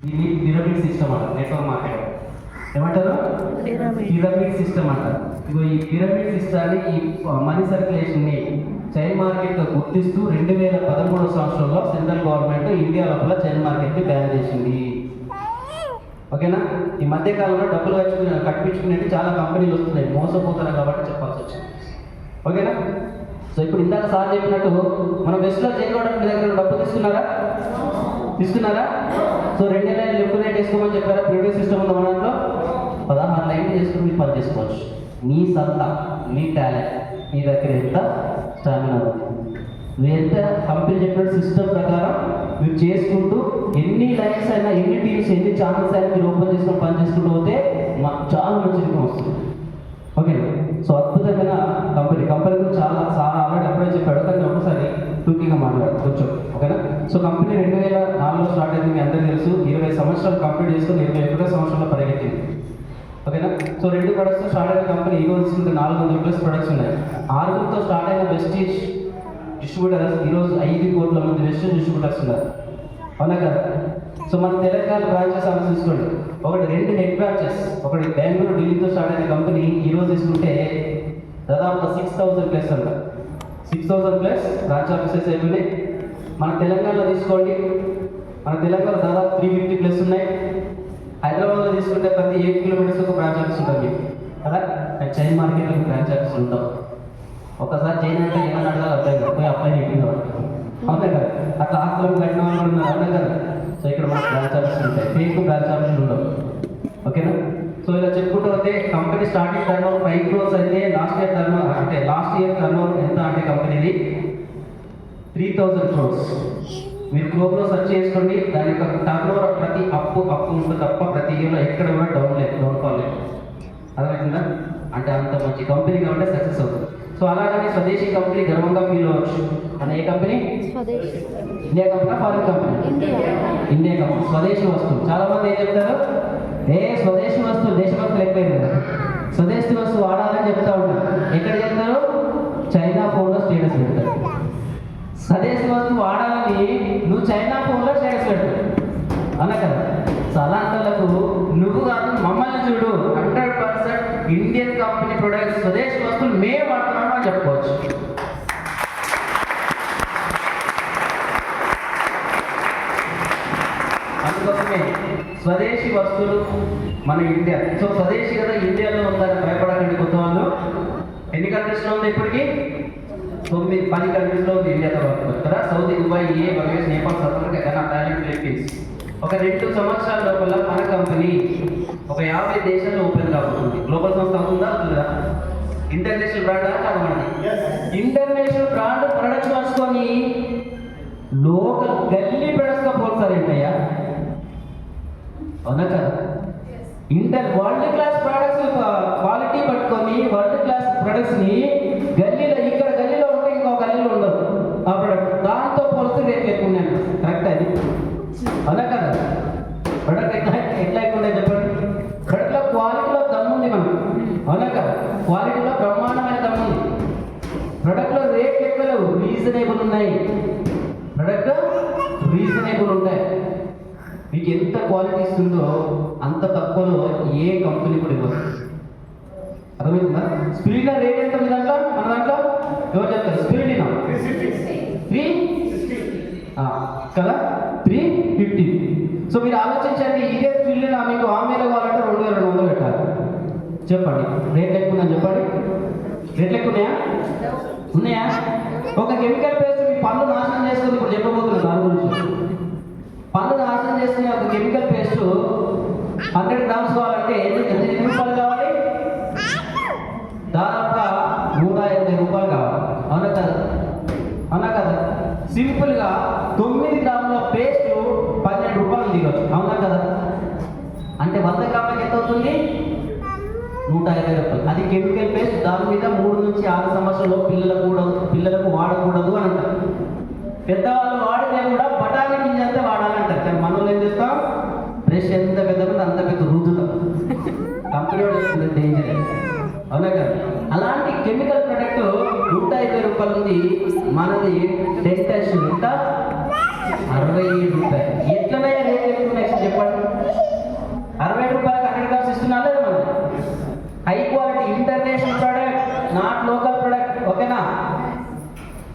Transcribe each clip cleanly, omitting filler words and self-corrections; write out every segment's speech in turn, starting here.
దీన్ని pyramid system అంటారు. Network market ఏమంటారు? పిరమిడ్ సిస్టమ్ అంటారు. ఇగో ఈ పిరమిడ్ సిస్టాన్ని, ఈ మనీ సర్క్యులేషన్ని చైన్ మార్కెట్ గుర్తిస్తూ 2013 సంవత్సరంలో సెంట్రల్ గవర్నమెంట్ ఇండియా లోపల చైన్ మార్కెట్ని బ్యాన్ చేసింది. ఓకేనా? ఈ మధ్య కాలంలో డబ్బులు కట్టించుకునేవి చాలా కంపెనీలు వస్తున్నాయి, మోసపోతున్నారు కాబట్టి చెప్పాల్సి వచ్చింది. ఓకేనా? సో ఇప్పుడు ఇందాక సార్ చెప్పినట్టు మనం వెస్ట్లో చేయకూడదు, మీ దగ్గర డబ్బు తీసుకున్నారా? సో 2 లైన్లు లెఫ్ట్ రైట్ వేసుకోమని చెప్పారా? ప్రీవియస్ సిస్టమ్ ఉంది మన దాంట్లో 16 లైన్లు చేసుకుని మీరు పని చేసుకోవచ్చు. నీ సత్తా, నీ టాలెంట్, నీ దగ్గర ఎంత స్టామినా ఉంది, నువ్వు ఎంత కంపెనీ చెప్పిన సిస్టమ్ ప్రకారం మీరు చేసుకుంటూ ఎన్ని లైన్స్ అయినా, ఎన్ని టీమ్స్, ఎన్ని ఛానల్స్ అయినా మీరు ఓపెన్ చేసుకుని పని చేసుకుంటూ పోతే చాలా మంచి ఇన్కమ్ వస్తుంది. ఓకే, సో అద్భుతమైన కంపెనీ గురించి చాలా ఆల్రెడీ అప్పుడే చెప్పాడు, కానీ ఒకసారి టూకీగా మాట్లాడు కొంచెం. ఓకేనా? సో కంపెనీ 2004లో స్టార్ట్ అయింది, మీ అందరికీ తెలుసు. 20 సంవత్సరాలు కంప్లీట్ చేసుకుని 21వ సంవత్సరంలో పరిగెత్తింది. ఓకేనా? సో 2 ప్రొడక్ట్స్ స్టార్ట్ అయిన కంపెనీ ఈరోజు తీసుకుంటే 400+ ప్రొడక్ట్స్ ఉన్నాయి. 6తో స్టార్ట్ అయిన వెస్టీజ్ డిస్ట్రిబ్యూటర్స్ ఈరోజు 5 కోట్ల మంది వెస్టీజ్ డిస్ట్రిబ్యూటర్స్ ఉన్నారు. అవునా కదా? సో మన తెలంగాణ బ్రాంచెస్ అని తీసుకోండి, 2 హెడ్ బ్రాంచెస్, ఒకటి బెంగళూరు, ఢిల్లీతో స్టార్ట్ అయిన కంపెనీ ఈరోజు తీసుకుంటే దాదాపు 6000+ అంట. 6000+ బ్రాంచ్ ఆఫీసెస్ అయిపోయినాయి. మన తెలంగాణలో తీసుకోండి, మన తెలంగాణ దాదాపు 350+ ఉన్నాయి. హైదరాబాద్లో తీసుకుంటే ప్రతి 8 కిలోమీటర్స్ ఒక బ్రాంచ్ ఆఫీస్ ఉంటుంది మీకు కదా. చైన్ మార్కెట్లో బ్రాంచ్ ఆఫీస్ ఉంటాం. ఒకసారి చైన్ అంటే ఏమన్నా అడగాలి, అబ్బాయి పోయి అబ్బాయి నెట్టింది అవునా కదా. అట్లా ఆస్తులను కట్టిన వాళ్ళు ఉన్నారు, అవునా కదా. సో ఇక్కడ మనకు బ్రాంచ్ ఆఫీస్ ఉంటాయి, ఫేక్ బ్రాంచ్ ఆఫీస్ ఉండవు. ఓకేనా? సో ఇలా చెప్పుకుంటూ అయితే కంపెనీ స్టార్టింగ్ టర్న్ 5 crores అయితే లాస్ట్ ఇయర్ టర్న్ ఎంత అంటే కంపెనీది 3000 crores. మీరు క్రోమ్లో సెర్చ్ చేసుకోండి, దాని యొక్క టర్న్ ఓవర్ ప్రతి అప్పు ఉంటుంది తప్ప ప్రతి ఇయర్లో ఎక్కడ కూడా డౌన్ఫాల్ లేదు. అర్థమవుతుందా? అంటే అంత మంచి కంపెనీ కాబట్టి సక్సెస్ అవుతుంది. సో అలాగని స్వదేశీ కంపెనీ గర్వంగా ఫీల్ అవ్వచ్చు. అని ఏ company? India company, foreign company? India company. స్వదేశీ వస్తువు. చాలా మంది ఏం చెప్తారు, స్వదేశీ వస్తువు దేశభక్తులు ఎక్కువైంది కదా, స్వదేశీ వస్తువు వాడాలని చెప్తా ఉంటారు. ఎక్కడ చెప్తారు? చైనా ఫోన్లో స్టేటస్ పెడతారు. స్వదేశీ వస్తువు వాడాలని నువ్వు చైనా ఫోన్లో స్టేటస్ పెడతావు, అన్నా కదా. సో అలాంటి నువ్వు కాదు, మమ్మల్ని చూడు, 100% ఇండియన్ కంపెనీ ప్రొడక్ట్స్, స్వదేశీ వస్తువులు మేము వాడుతున్నాము అని చెప్పుకోవచ్చు. అందుకోసమే స్వదేశీ వస్తువులు మన ఇండియా. సో స్వదేశీ కదా, ఇండియాలో ఉందని భయపడకండి. కొత్త వాళ్ళు ఎన్ని కంట్రీస్లో ఉంది ఇప్పటికీ? 9-10 కంట్రీస్లో ఉంది ఇండియాతో పాటు కదా. Saudi, Dubai, Bangladesh, Nepal, south Africa, Ghana, Thailand, Philippines. ఒక 2 సంవత్సరాల లోపల మన కంపెనీ ఒక 50 దేశాల్లో ఓపెన్ కాబోతుంది. గ్లోబల్ సంస్థ అవుతుందా అవుతుందా? ఇంటర్నేషనల్ బ్రాండ్ కాదు మనది. ఇంటర్నేషనల్ బ్రాండ్ ప్రొడక్ట్స్ మార్చుకొని లోకల్ గల్లీ ప్రొడక్ట్స్తో పోల్చారేంటయ్యా, అవునా కదా. వరల్డ్ క్లాస్ ప్రొడక్ట్స్ క్వాలిటీ పట్టుకొని వరల్డ్ క్లాస్ ప్రొడక్ట్స్ని గల్లీలో, ఇక్కడ గల్లీలో ఉంటే ఇంకో గల్లీలో ఉండదు ఆ ప్రొడక్ట్, దాంతో పోలిస్తే రేట్లు ఎక్కువ ఉన్నాయి. కరెక్ట్ అది, అవునా కదా. ప్రొడక్ట్ ఎట్లా ఎక్కువ ఉన్నాయి చెప్పండి. ప్రొడక్ట్లో క్వాలిటీలో దమ్ముంది మనకు, అవునా కదా. క్వాలిటీలో బ్రహ్మాండమైన దమ్ముంది. ప్రొడక్ట్లో రేట్లు ఎక్కువ లేవు, రీజనబుల్ ఉన్నాయి. ప్రొడక్ట్ రీజనబుల్ ఉంటాయి. మీకు ఎంత క్వాలిటీ ఇస్తుందో అంత తక్కువలో ఏ కంపెనీ కూడా ఇవ్వదు. అర్థమవుతుందా? స్పిరిడినా రేట్ ఎంత ఉంది దాంట్లో, మన దాంట్లో ఎవరు చెప్తారు? స్పిరిడినా 360 కదా, 350. సో మీరు ఆలోచించండి, ఇదే స్పిరిడినా మీకు ఆమెలో కావాలంటే 2200 పెట్టాలి. చెప్పండి, రేట్లు ఎక్కువ ఉందని చెప్పండి. రేట్లు ఎక్కువ ఉన్నాయా? ఒక కెమికల్ పేస్ట్ మీ పళ్ళు నాశనం చేసుకుని ఇప్పుడు చెప్పబోతున్నారు దాని గురించి. పళ్ళు నాశనం చేసుకునే ఒక కెమికల్ పేస్ట్ 100 grams కావాలంటే ఎన్ని రూపాయలు కావాలి? దాదాపుగా 180 రూపాయలు కావాలి, అవునా కదా. అవునా కదా. సింపుల్గా 9 గ్రాముల పేస్ట్ 12 రూపాయలు దిగొచ్చు, అవునా కదా. అంటే 100 గ్రాములకి ఎంత అవుతుంది? 150 రూపాయలు. అది కెమికల్ పేస్ట్. దాని మీద 3 నుంచి 6 సంవత్సరాలు పిల్లలకు వాడకూడదు అని అంటారు. పెద్దవాళ్ళు వాడితే కూడా బఠానీ గింజ అంతా వాడాలంటారు. కానీ మనలో ఏం చేస్తాం? బ్రష్ ఎంత పెద్దగా అంత పెద్ద రుద్దుతాం. కంపెనీ డేంజర్, అవునా కదా. అలాంటి కెమికల్ ప్రొడక్ట్ 150 రూపాయలు ఉంది. మనది డెంటెస్ట్ ఎంత? 67 రూపాయలు. ఎట్లనే రేట్ ఎక్కువ నెక్స్ట్ చెప్పండి.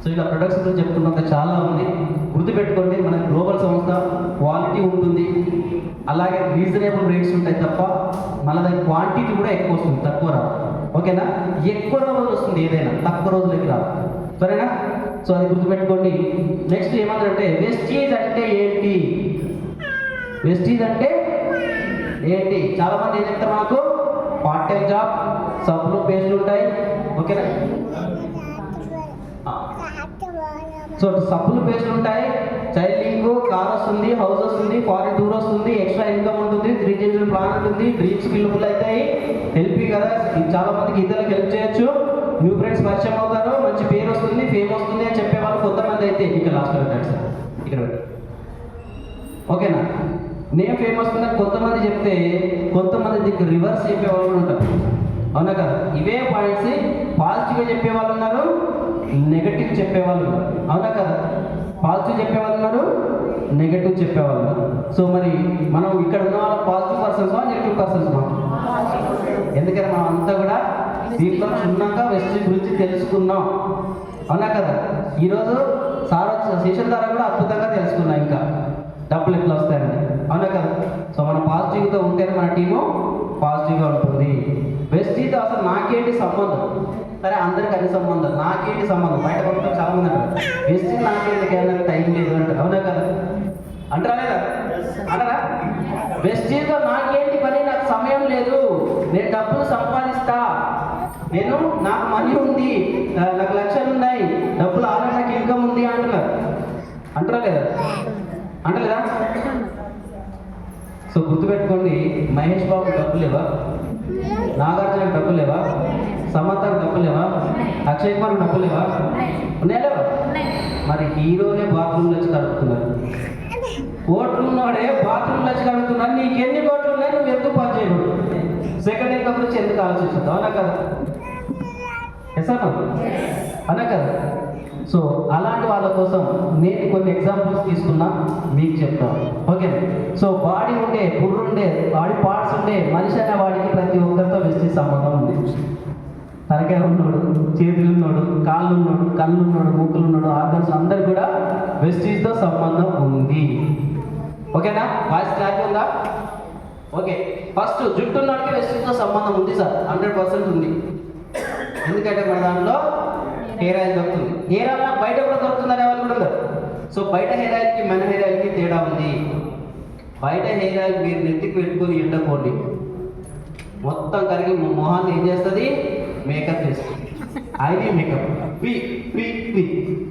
సో ఇలా ప్రొడక్ట్స్ గురించి చెప్పుకున్నంత చాలా ఉంది. గుర్తుపెట్టుకోండి, మన గ్లోబల్ సంస్థ, క్వాలిటీ ఉంటుంది, అలాగే రీజనబుల్ రేట్స్ ఉంటాయి తప్ప మన దగ్గర క్వాంటిటీ కూడా ఎక్కువ వస్తుంది, తక్కువ రాదు. ఓకేనా? ఎక్కువ రోజులు వస్తుంది ఏదైనా, తక్కువ రోజులకి రాదు. సరేనా? సో అది గుర్తుపెట్టుకోండి. నెక్స్ట్ ఏమంటారంటే వెస్టీజ్ అంటే ఏంటి? వెస్టీజ్ అంటే ఏంటి? చాలా మంది ఏం చెప్తారు మనకు, పార్ట్ టైం జాబ్, సబ్బులు పేస్ట్లు ఉంటాయి. ఓకేనా? సో సబ్బులు పేస్ట్లు ఉంటాయి, చైల్డ్ లింక్, కార్ వస్తుంది, హౌస్ వస్తుంది, ఫారిన్ టూర్ వస్తుంది, ఎక్స్ట్రా ఇన్కమ్ ఉంటుంది, 3 జనరల్ ప్లాన్ ఉంటుంది, డ్రీమ్స్ ఫుల్ అవుతాయి, హెల్ప్ కదా, చాలా మందికి ఇతరులకు హెల్ప్ చేయొచ్చు, న్యూ ఫ్రెండ్స్ పరిచయం అవుతారు, మంచి పేరు వస్తుంది, ఫేమ్ వస్తుంది అని చెప్పేవాళ్ళు కొంతమంది అయితే ఇక్కడ లాస్ట్ పెట్టాడు సార్ ఇక్కడ. ఓకేనా? నేమ్ ఫేమ్ వస్తుందని కొంతమంది చెప్తే, కొంతమంది దీనికి రివర్స్ చెప్పేవాళ్ళు కూడా ఉంటారు. అవునా కదా? ఇవే పాయింట్స్ పాజిటివ్గా చెప్పేవాళ్ళు ఉన్నారు, నెగటివ్ చెప్పేవాళ్ళు ఉన్నారు. అవునా కదా? పాజిటివ్ చెప్పేవాళ్ళు ఉన్నారు, నెగటివ్ చెప్పేవాళ్ళు ఉన్నారు. సో మరి మనం ఇక్కడ ఉన్న వాళ్ళు పాజిటివ్ పర్సన్స్, నెగటివ్ పర్సన్స్? ఎందుకంటే మనం అంతా కూడా దీంట్లో క్షుణ్ణంగా వెస్టీజ్ గురించి తెలుసుకున్నాం. అవునా కదా? ఈరోజు సార్ సెషన్ ద్వారా కూడా అద్భుతంగా తెలుసుకున్నాం, ఇంకా డబ్బులు ఎట్లా వస్తాయని. అవునా కదా? సో మనం పాజిటివ్గా ఉంటేనే మన టీము పాజిటివ్గా ఉంటుంది. వెస్టీజ్తో అసలు నాకేంటి సంబంధం? సరే, అందరికి అన్ని సంబంధం, నాకేంటి సంబంధం? బయట కొట్టడం చాలా మంది అంటారు, వెస్టీజ్ నాకేంటి అన్నది టైం లేదు అంటారు. అవునా కదా? అంటారా లేదా? అంటారా? వెస్టీజ్తో నాకేంటి పని, నాకు సమయం లేదు, నేను డబ్బులు సంపాదిస్తా, నాకు మనీ ఉంది, నాకు లక్షలు ఉన్నాయి, డబ్బులు ఆల్రెడీ నాకు ఇన్కమ్ ఉంది అంటున్నారు. అంటారా లేదా? అంటలేదా? సో గుర్తుపెట్టుకోండి, మహేష్ బాబు డబ్బులు లేవా? నాగార్జునకు డబ్బులు లేవా? సమంతకు డబ్బులు లేవా? అక్షయ్ కుమార్ డబ్బులు లేవా? ఉన్నాయా లేవా? మరి హీరోనే బాత్రూమ్లో వచ్చి కడుపుతున్నారు, కోట్లు ఉన్నవాడే బాత్రూమ్లో వచ్చి కడుపుతున్నారు. నీకు ఎన్ని కోట్లు ఉన్నాయి, నువ్వు ఎందుకు పని చేయకూడదు? సెకండ్ ఇన్కమ్ గురించి ఎందుకు ఆలోచించదు? అవునా కదా? అవునా కదా? సో అలాంటి వాళ్ళ కోసం నేను కొన్ని ఎగ్జాంపుల్స్ తీసుకున్నా, మీకు చెప్తాను. ఓకే? సో బాడీ ఉండే, బుర్ర ఉండే, బాడీ పార్ట్స్ ఉండే మనిషి అనే వాడికి ప్రతి ఒక్కరితో వెస్టీజ్ సంబంధం ఉంది. తలకాయ ఉన్నాడు, చేతులు ఉన్నాడు, కాళ్ళు ఉన్నాడు, కళ్ళు ఉన్నాడు, మూకులు ఉన్నాడు, ఆర్గన్స్ అందరు కూడా వెస్టీజ్తో సంబంధం ఉంది. ఓకేనా? వాయిస్ క్లారిటీ ఉందా? ఓకే. ఫస్ట్ జుట్టు ఉన్నవాడికి వెస్టీజ్తో సంబంధం ఉంది సార్, 100% ఉంది. ఎందుకంటే మన దాంట్లో హెయిర్ ఆయిల్ దొరుకుతుంది. హెయిర్ ఆయిల్ బయట కూడా దొరుకుతుంది అనే వాళ్ళు కూడా ఉన్నారు. సో బయట హెయిర్ ఆయిల్కి మన హెయిర్ ఆయిల్కి తేడా ఉంది. బయట హెయిర్ ఆయిల్ మీరు నెత్తికి పెట్టుకొని ఎండకోండి, మొత్తం కరిగి మొహాన్ని ఏం చేస్తుంది, మేకప్ చేస్తుంది. ఐడి మేకప్,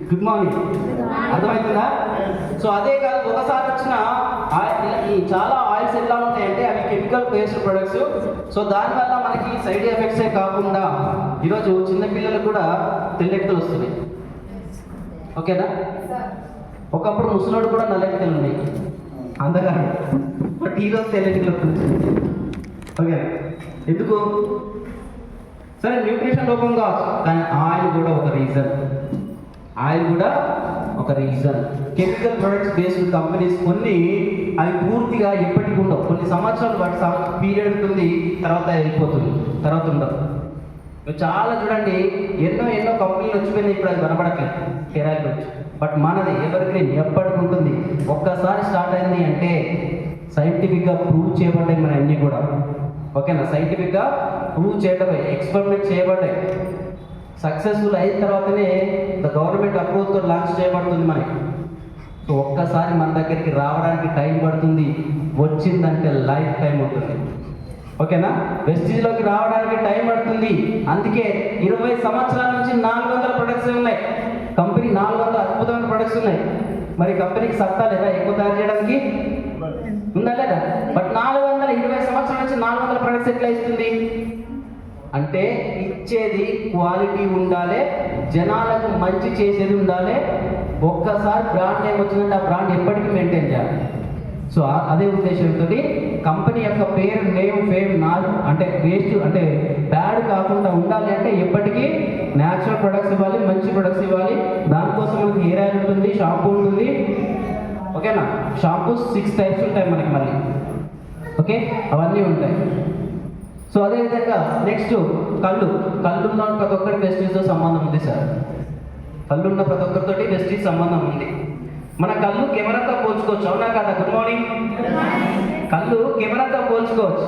గుడ్ మార్నింగ్, అర్థమవుతుందా? సో అదే కాదు, ఒకసారి వచ్చిన ఈ చాలా ఆయిల్స్ ఎలా ఉంటాయంటే అవి కెమికల్ బేస్డ్ ప్రొడక్ట్స్. సో దానివల్ల మనకి సైడ్ ఎఫెక్ట్సే కాకుండా ఈరోజు చిన్నపిల్లలకు కూడా తెల్లెక్కలు వస్తున్నాయి. ఓకేనా? ఒకప్పుడు ముసలోడు కూడా నల్లెక్కలు ఉన్నాయి, అందగాడు, బట్ ఈరోజు తెల్లెక్కలు వస్తుంది. ఓకే, ఎందుకు? సరే, న్యూట్రిషన్ లోపం కావచ్చు, కానీ ఆయిల్ కూడా ఒక రీజన్. ఆయిల్ కూడా ఒక reason. Chemical products based companies కొన్ని అవి పూర్తిగా ఎప్పటికీ ఉండవు, కొన్ని సంవత్సరాలు వాటి పీరియడ్ ఉంటుంది, తర్వాత వెళ్ళిపోతుంది, తర్వాత ఉండవు. చాలా చూడండి, ఎన్నో కంపెనీలు వచ్చిపోయినాయి, ఇప్పుడు అది కనపడట్లేదు హెయిర్ గురించి. బట్ మనది ఎవర్ గ్రీన్ ఎప్పటికి ఉంటుంది. ఒక్కసారి స్టార్ట్ అయింది అంటే సైంటిఫిక్గా ప్రూవ్ చేయబడ్డాయి మన అన్నీ కూడా. ఓకేనా? సైంటిఫిక్గా ప్రూవ్ చేయడమే, ఎక్స్పెరిమెంట్ చేయబడ్డాయి. సక్సెస్ఫుల్ అయిన తర్వాతనే గవర్నమెంట్ అప్రూవ్తో లాంచ్ చేయబడుతుంది మనకి. సో ఒక్కసారి మన దగ్గరికి రావడానికి టైం పడుతుంది, వచ్చిందంటే లైఫ్ టైం ఉంటుంది. ఓకేనా? వెస్టీజ్లోకి రావడానికి టైం పడుతుంది. అందుకే 20 సంవత్సరాల నుంచి 400 ప్రొడక్ట్స్ ఉన్నాయి. కంపెనీ 400 అద్భుతమైన ప్రొడక్ట్స్ ఉన్నాయి. మరి కంపెనీకి సత్తా లేదా ఎక్కువ తయారు చేయడానికి? ఉందా లేదా? బట్ 420 సంవత్సరాల నుంచి 400 ప్రొడక్ట్స్ ఎట్లా ఇస్తుంది అంటే, ఇచ్చేది క్వాలిటీ ఉండాలి, జనాలకు మంచి చేసేది ఉండాలి. ఒక్కసారి బ్రాండ్ నేమ్ వచ్చిందంటే ఆ బ్రాండ్ ఎప్పటికీ మెయింటైన్ చేయాలి. సో అదే ఉద్దేశంతో కంపెనీ యొక్క పేరు, నేమ్, ఫేమ్ అంటే వేస్ట్ అంటే బ్యాడ్ కాకుండా ఉండాలి అంటే ఎప్పటికీ న్యాచురల్ ప్రొడక్ట్స్ ఇవ్వాలి, మంచి ప్రొడక్ట్స్ ఇవ్వాలి. దానికోసం మనకి హెయిర్ ఆయిల్ ఉంటుంది, షాంపూ ఉంటుంది. ఓకేనా? షాంపూ 6 టైప్స్ ఉంటాయి మనకి మళ్ళీ. ఓకే, అవన్నీ ఉంటాయి. సో అదేవిధంగా నెక్స్ట్ కళ్ళు ఉన్న ప్రతి ఒక్కరికి వెస్టీజ్తో సంబంధం ఉంది సార్. కళ్ళు ఉన్న ప్రతి ఒక్కరితోటి వెస్టీజ్ సంబంధం ఉంది. మన కళ్ళు కెమెరాతో పోల్చుకోవచ్చు, అవునా కదా? Good morning. కళ్ళు కెమెరాతో పోల్చుకోవచ్చు,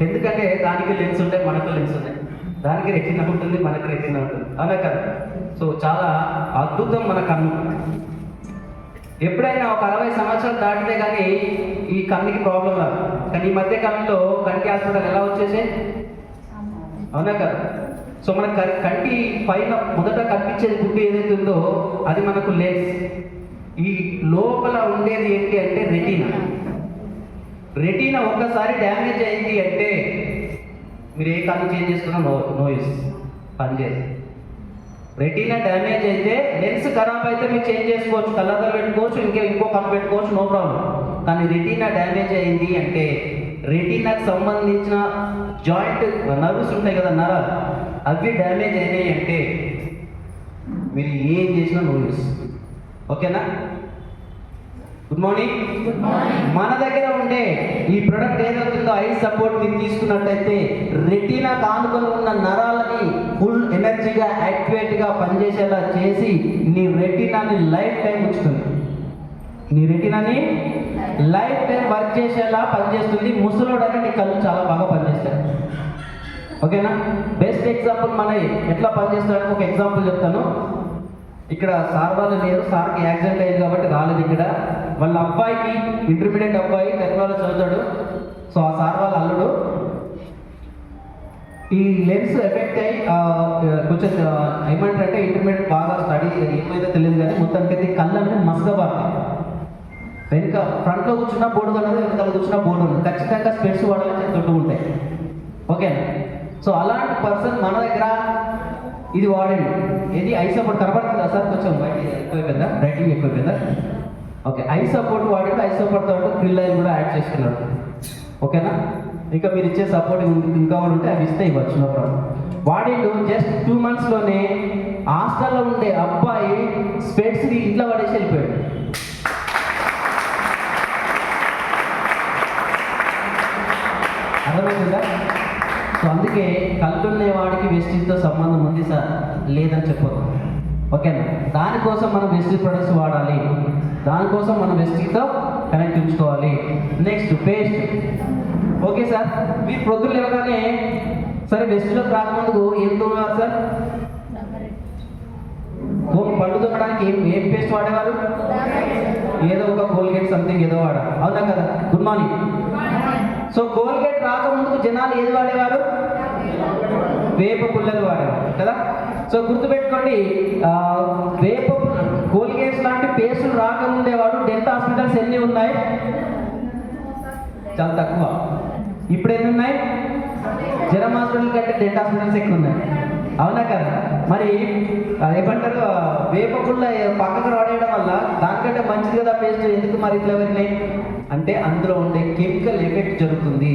ఎందుకంటే దానికి లెన్స్ ఉంటాయి, మనకు లెన్స్ ఉంటాయి. దానికి రెటీనా ఉంటుంది, మనకు రెటీనా ఉంటుంది, అవునా కదా? సో చాలా అద్భుతం మన కన్ను. ఎప్పుడైనా ఒక 60 సంవత్సరాలు దాటితే కానీ ఈ కన్నుకి ప్రాబ్లం రాదు. కానీ ఈ మధ్య కాలంలో కంటి హాస్పిటల్ ఎలా వచ్చేసే, అవునా కదా? సో మన కంటి పైన మొదట కనిపించేది గుడ్డు ఏదైతే ఉందో అది మనకు లెన్స్. ఈ లోపల ఉండేది ఏంటి అంటే రెటీనా. రెటీనా ఒక్కసారి డ్యామేజ్ అయింది అంటే మీరు ఏ కన్ను చేంజ్ చేసుకున్నా నో యూస్, పనిచేయదు. రెటీనా డ్యామేజ్ అయితే, లెన్స్ ఖరాబ్ అయితే మీరు చేంజ్ చేసుకోవచ్చు, కళ్ళద్దాలు పెట్టుకోవచ్చు, ఇంకో కన్ను పెట్టుకోవచ్చు, నో ప్రాబ్లం. కానీ రెటీనా డ్యామేజ్ అయింది అంటే రెటీనాకు సంబంధించిన జాయింట్ నర్వ్స్ ఉంటాయి కదా, నరాలు, అవి డ్యామేజ్ అయినాయి అంటే మీరు ఏం చేసినా నో యూస్. ఓకేనా? Good morning. మన దగ్గర ఉండే ఈ ప్రొడక్ట్ ఏదవుతుందో ఐ సపోర్ట్ మీరు తీసుకున్నట్టయితే రెటీనా కానుకొని ఉన్న నరాలని ఫుల్ ఎనర్జీగా యాక్టివేట్గా పనిచేసేలా చేసి నీ రెటీనాని లైఫ్ టైం ఉంచుతుంది. నీ రెటీనాని లైఫ్ టైం వర్క్ చేసేలా పనిచేస్తుంది. ముసలోడని నీ కళ్ళు చాలా బాగా పనిచేస్తాయి. ఓకేనా? బెస్ట్ ఎగ్జాంపుల్ మన ఎట్లా పనిచేస్తాడని ఒక ఎగ్జాంపుల్ చెప్తాను. ఇక్కడ సార్ వాళ్ళు లేరు, సార్కి యాక్సిడెంట్ అయ్యింది కాబట్టి రాలేదు. ఇక్కడ వాళ్ళ అబ్బాయికి, ఇంటర్మీడియట్ అబ్బాయి టెక్నాలజీ చదువుతాడు. సో ఆ సార్ వాళ్ళ అల్లుడు ఈ లెన్స్ ఎఫెక్ట్ అయ్యి కొంచెం ఏమంటారంటే ఇంటర్మీడియట్ బాగా స్టడీ ఏమైతే తెలియదు కానీ మొత్తానికి కళ్ళు అనేది మసకబారుతాయి. వెనుక ఫ్రంట్లో కూర్చున్న బోర్డు ఉన్నది, వెనుక కూర్చున్న బోర్డు ఉంది. ఖచ్చితంగా స్పెట్స్ వాడాలని దొడ్డు ఉంటాయి. ఓకేనా? సో అలాంటి పర్సన్ మన దగ్గర ఇది వాడండి. ఇది ఐ సపోర్ట్ కనబడుతుందా సార్? కొంచెం బయట ఎక్కువైపోయిందా, రైటింగ్ ఎక్కువైపోయిందా? ఓకే, ఐ సపోర్ట్ వాడండి. ఐ సపోర్ట్ తోటి క్రిల్ లైన్ కూడా యాడ్ చేసుకున్నాడు. ఓకేనా? ఇంకా మీరు ఇచ్చే సపోర్ట్ ఇంకా కూడా ఉంటే అవి ఇస్తే ఇవ్వచ్చు, నో ప్రాబ్లం. వాడిండు జస్ట్ 2 monthsలోనే హాస్టల్లో ఉండే అబ్బాయి స్పెట్స్ ఇంట్లో పడేసి వెళ్ళిపోయాడు. అర్థమవుతుందా? సో అందుకే కళ్ళున్నే వాడికి వెస్టీజ్తో సంబంధం ఉంది సార్ లేదని చెప్పదు. ఓకేనా? దానికోసం మనం వెస్టీజ్ ప్రొడక్ట్స్ వాడాలి, దానికోసం మనం వెస్టీజ్తో కనెక్ట్ ఉంచుకోవాలి. Next paste. ఓకే సార్, మీరు ప్రొద్దులు లేవగానే సరే వెస్టీజ్లోకి రాకముందుకు ఏం తోమారు సార్? పళ్ళు తోమడానికి ఏం పేస్ట్ వాడేవారు? ఏదో ఒక కోల్గేట్ సంథింగ్ ఏదో వాడారు, అవునా కదా? Good morning. సో కోల్గేట్ రాకముందుకు జనాలు ఏది వాడేవారు? వేప పుల్లలు వాడేవారు కదా? సో గుర్తుపెట్టుకోండి, వేప కోల్గేట్స్ లాంటి పేస్టులు రాకముందేవాడు డెంటల్ హాస్పిటల్స్ ఎన్ని ఉన్నాయి? చాలా తక్కువ. ఇప్పుడు ఎన్ని ఉన్నాయి? జనం హాస్పిటల్ కంటే డెంటల్ హాస్పిటల్స్ ఎక్కువ ఉన్నాయి, అవునా కదా? మరి ఏమంటారు, వేప పుల్ల పక్కకు వాడేయడం వల్ల దానికంటే మంచిది కదా పేస్ట్, ఎందుకు మరి ఇట్లా వెళ్ళినాయి అంటే అందులో ఉండే కెమికల్ ఎఫెక్ట్ జరుగుతుంది.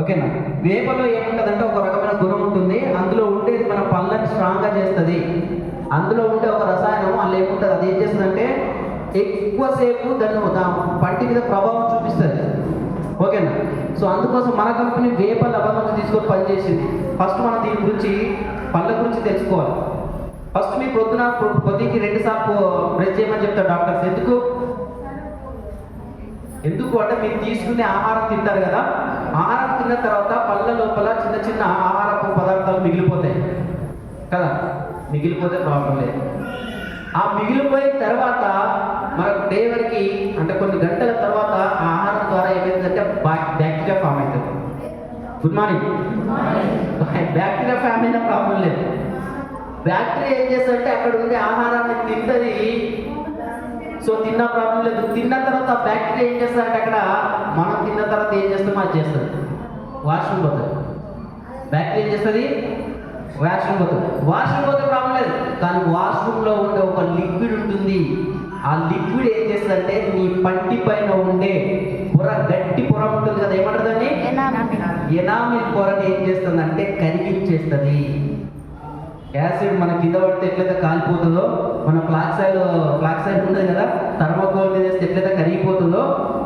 ఓకేనా? వేపలో ఏముంటుందంటే ఒక రకమైన గుణం ఉంటుంది, అందులో ఉండేది మన పళ్ళని స్ట్రాంగ్గా చేస్తుంది. అందులో ఉండే ఒక రసాయనం అందులో ఏముంటుంది, అది ఏం చేస్తుందంటే ఎక్కువసేపు దాన్ని పంటి మీద ప్రభావం చూపిస్తుంది. ఓకేనా? సో అందుకోసం మన కంపెనీ వేప లవంగం తీసుకొని పనిచేసింది. ఫస్ట్ మనం దీని గురించి పళ్ళ గురించి తెలుసుకోవాలి. ఫస్ట్ మీ పొద్దుకి 2 సార్లు బ్రష్ చేయమని చెప్తారు డాక్టర్స్. ఎందుకు అంటే మీరు తీసుకునే ఆహారం తింటారు కదా, ఆహారం తిన్న తర్వాత పళ్ళ లోపల చిన్న చిన్న ఆహారపు పదార్థాలు మిగిలిపోతాయి కదా, మిగిలిపోతే ప్రాబ్లం లేదు. ఆ మిగిలిపోయిన తర్వాత మనకు డే వరకు అంటే కొన్ని గంటల తర్వాత ఆ ఆహారం ద్వారా ఏమైందంటే బ్యాక్టీరియా ఫామ్ అవుతుంది. Good morning. బ్యాక్టీరియా ఫామ్ అయినా ప్రాబ్లం లేదు. బ్యాక్టీరియా ఏం చేస్తుందంటే అక్కడ ఉండే ఆహారాన్ని తింటది. సో తిన్న ప్రాబ్లం లేదు. తిన్న తర్వాత బ్యాక్టీరియా ఏం చేస్తుందంటే అక్కడ మనం తిన్న తర్వాత ఏం చేస్తామో అది చేస్తుంది, వాష్రూమ్ పోతుంది. బ్యాక్టీరియా ఏం చేస్తుంది? వాష్రూమ్ పోతుంది. వాష్రూమ్ పోతే ప్రాబ్లం లేదు, కానీ వాష్రూమ్లో ఉండే ఒక లిక్విడ్ ఉంటుంది. ఆ లిక్విడ్ ఏం చేస్తుందంటే నీ పంటి పైన ఉండే పొర, గట్టి పొర ఉంటుంది కదా, ఏమంటుందండి? ఎనామిల్ పొరని ఏం చేస్తుందంటే కరిగించేస్తుంది. యాసిడ్ మన కింద పడితే ఎట్లయితే కాలిపోతుందో, మన ఫ్లాక్సైడ్ ఉంటుంది కదా, థర్మోకోల్ మీద ఎట్లయితే కరిగిపోతుందో,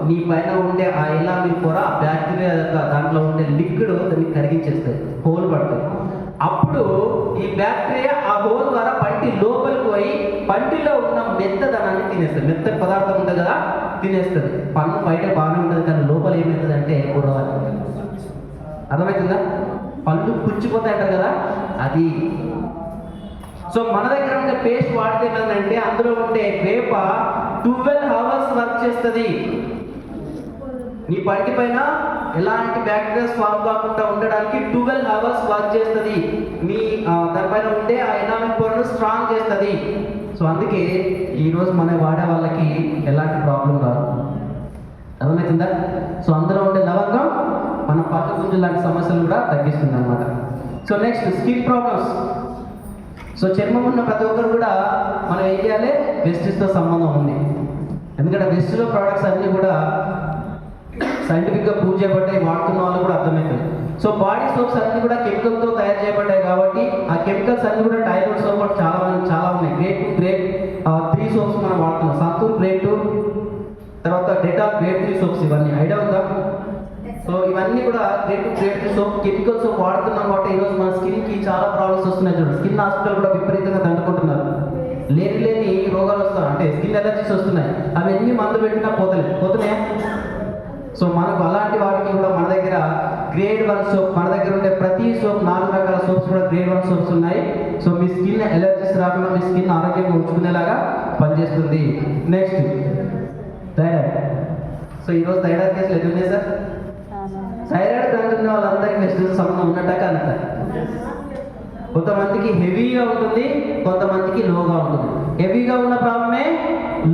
నీ పైన ఉండే ఆ ఎనామిల్ పొర, బ్యాక్టీరియా దాంట్లో ఉండే లిక్విడ్ దాన్ని కరిగించేస్తుంది, హోల్ పడుతుంది. అప్పుడు ఈ బ్యాక్టీరియా ఆ హోల్ ద్వారా పంటి లోపలికి పోయి పంటిలో ఉన్న మెత్తదనాన్ని తినేస్తుంది. మెత్తటి పదార్థం ఉంటుంది కదా, తినేస్తుంది. పన్ను బయట బాగానే ఉంటుంది కానీ లోపల ఏమవుతుంది అంటే గుర్రవాలి. అర్థమవుతుందా? పళ్ళు పుచ్చిపోతాయి అంటారు కదా, అది. సో మన దగ్గర ఉండే పేస్ట్ వాడితే ఏంటంటే అందులో ఉండే వేప 12 hours వర్క్ చేస్తుంది. నీ పంటి పైన ఎలాంటి బ్యాక్టీరియా ఫామ్ కాకుండా ఉండడానికి 12 hours వర్క్ చేస్తుంది. మీ దానిపైన ఉండే ఆ ఎనామిక్ పవర్ను స్ట్రాంగ్ చేస్తుంది. సో అందుకే ఈరోజు మనం వాడే వాళ్ళకి ఎలాంటి ప్రాబ్లం రాదు. అర్థమవుతుందా? సో అందులో ఉండే లవంగం మన పక్క గుంజు లాంటి సమస్యలు కూడా తగ్గిస్తుంది అనమాట. So next skin problems. So చర్మం ఉన్న ప్రతి ఒక్కరు కూడా మనం ఏం చేయాలి, వెస్టిస్తో సంబంధం ఉంది. ఎందుకంటే వెస్టిలో ప్రోడక్ట్స్ అన్నీ కూడా సైంటిఫిక్గా ప్రూవ్ చేయబడ్డాయి, వాడుతున్న వాళ్ళు కూడా అర్థమవుతుంది. సో బాడీ సోప్స్ అన్నీ కూడా కెమికల్తో తయారు చేయబడ్డాయి కాబట్టి ఆ కెమికల్స్ అన్నీ కూడా టైరాయిడ్ సోప్ కూడా చాలా ఉన్నాయి. గ్రేడ్ 3 సోప్స్ మనం వాడుతున్నాం. సంతూర్ గ్రేడ్ 2, తర్వాత డెటాల్ గ్రేడ్ 3 సోప్స్, ఇవన్నీ ఐడియా ఉందా? సో ఇవన్నీ కూడా grade 2 grade 3 soap chemical soap వాడుతున్నాం కాబట్టి ఈరోజు మన స్కిన్కి చాలా ప్రాబ్లమ్స్ వస్తున్నాయి. చూడండి, స్కిన్ హాస్పిటల్ కూడా విపరీతంగా దండుకుంటున్నారు. లేని రోగాలు వస్తాయి, అంటే స్కిన్ ఎలర్జీస్ వస్తున్నాయి. అవన్నీ మందులు పెట్టినా పోతున్నాయా? సో మనకు అలాంటి వాటికి కూడా మన దగ్గర గ్రేడ్ 1 సోప్, మన దగ్గర ఉండే ప్రతి సోప్ 4 రకాల సోప్స్ కూడా గ్రేడ్ 1 సోప్స్ ఉన్నాయి. సో మీ స్కిన్ ఎలర్జీస్ రాకుండా మీ స్కిన్ ఆరోగ్యంగా ఉంచుకునేలాగా పనిచేస్తుంది. Next thyroid. సో ఈరోజు థైరాయిడ్ కేసులు ఎన్ని ఉన్నాయి సార్? థైరాయిడ్ గ్రంథి ఉన్న వాళ్ళందరికీ నెక్స్ట్ సంబంధం ఉన్నట్ట కనుక కొంతమందికి హెవీగా ఉంటుంది, కొంతమందికి లోగా ఉంటుంది. హెవీగా ఉన్న ప్రాబ్లమే,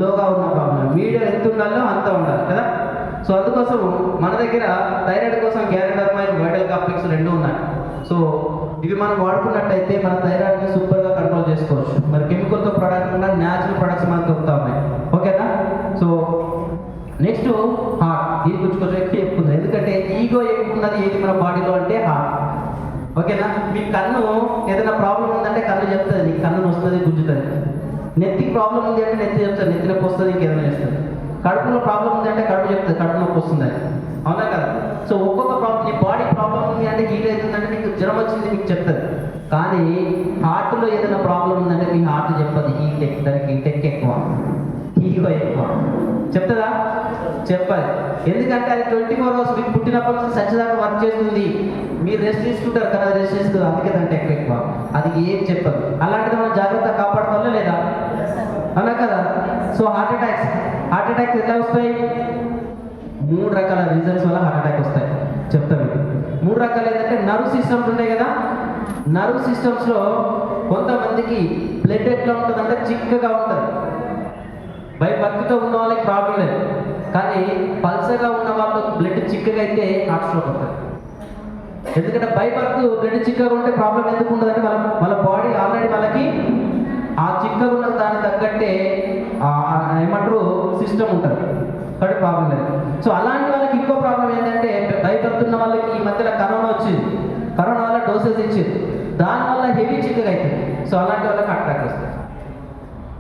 లోగా ఉన్న ప్రాబ్లమే. మీడియం ఎంత ఉండాలో అంత ఉండాలి కదా. సో అందుకోసం మన దగ్గర థైరాయిడ్ కోసం గ్యారెండర్మైన్, వైటల్ కాంప్లెక్స్ 2 ఉన్నాయి. సో ఇవి మనం వాడుకున్నట్టయితే మన థైరాయిడ్ని సూపర్గా కంట్రోల్ చేసుకోవచ్చు. మరి కెమికల్తో ప్రొడక్ట్ ఉన్న న్యాచురల్ ప్రొడక్ట్స్ మనకు దొరుకుతా ఉన్నాయి. ఓకేనా? So next heart. దీని గురించి కొంచెం ఎక్కువ చెప్పుకుందాం, ఎందుకంటే ఈగో ఎక్కువ ఉన్నది ఏది మన బాడీలో అంటే హార్ట్. ఓకేనా? మీ కన్ను ఏదైనా ప్రాబ్లం ఉందంటే కన్ను చెప్తుంది, నీకు కన్ను వస్తుంది, గుంజుతుంది. నెత్తికి ప్రాబ్లం ఉంది అంటే నెత్తి చెప్తుంది, నెత్తి నొప్పి వస్తుంది, ఇంకేదైనా చేస్తుంది. కడుపులో ప్రాబ్లం ఉంది అంటే కడుపు చెప్తుంది, కడుపు నొప్పి వస్తుంది. అవునా కదా? సో ఒక్కొక్క ప్రాబ్లం, నీ బాడీ ప్రాబ్లం ఉంది అంటే హీల్ అవుతుందంటే నీకు జ్వరం వచ్చింది నీకు చెప్తుంది. కానీ హార్ట్లో ఏదైనా ప్రాబ్లం ఉందంటే మీ హార్ట్ చెప్పదు. దానికి టెక్ ఎక్కువ, ఈగో ఎక్కువ. చెప్తుందా? చెప్పాలి. ఎందుకంటే అది 24 hours మీకు పుట్టినప్పటి నుంచి సచ్చిదాకా వర్క్ చేస్తుంది. మీరు రెస్ట్ తీసుకుంటారు కదా, రెస్ట్ చేస్తుంది, అందుకే దాంట్లో ఎక్కువ. అది ఏం చెప్పదు. అలాంటిది మనం జాగ్రత్తగా కాపాడుకోవాలా లేదా? అలా కదా. సో హార్ట్ అటాక్స్ ఎట్లా వస్తాయి? 3 రకాల రీజన్స్ వల్ల హార్ట్ అటాక్ వస్తాయి. చెప్తాను. 3 రకాలు ఏంటంటే నర్వ్ సిస్టమ్స్ ఉంటాయి కదా. నర్వ్ సిస్టమ్స్లో కొంతమందికి బ్లడ్ ఎట్లా ఉంటుందంటే చిక్కగా ఉంటుంది. బై బర్త్తో ఉన్న వాళ్ళకి ప్రాబ్లం లేదు, కానీ పల్సర్గా ఉన్న వాళ్ళు బ్లడ్ చిక్కగా అయితే హార్ట్ స్ట్రోక్ ఉంటుంది. ఎందుకంటే బై బర్త్ బ్లడ్ చిక్కగా ఉంటే ప్రాబ్లం ఎందుకు ఉండదంటే వాళ్ళ బాడీ ఆల్రెడీ వాళ్ళకి ఆ చిక్కగా ఉన్న దానికి తగ్గట్టే ఏమంటారు సిస్టమ్ ఉంటుంది, కాబట్టి ప్రాబ్లం లేదు. సో అలాంటి వాళ్ళకి ఇంకో ప్రాబ్లం ఏంటంటే బై బర్త్ ఉన్న వాళ్ళకి ఈ మధ్యలో కరోనా వచ్చింది. కరోనా వల్ల డోసేజ్ ఇచ్చింది, దానివల్ల హెవీ చిక్కగా అవుతుంది. సో అలాంటి వాళ్ళకి హార్ట్ అటాక్ వస్తుంది.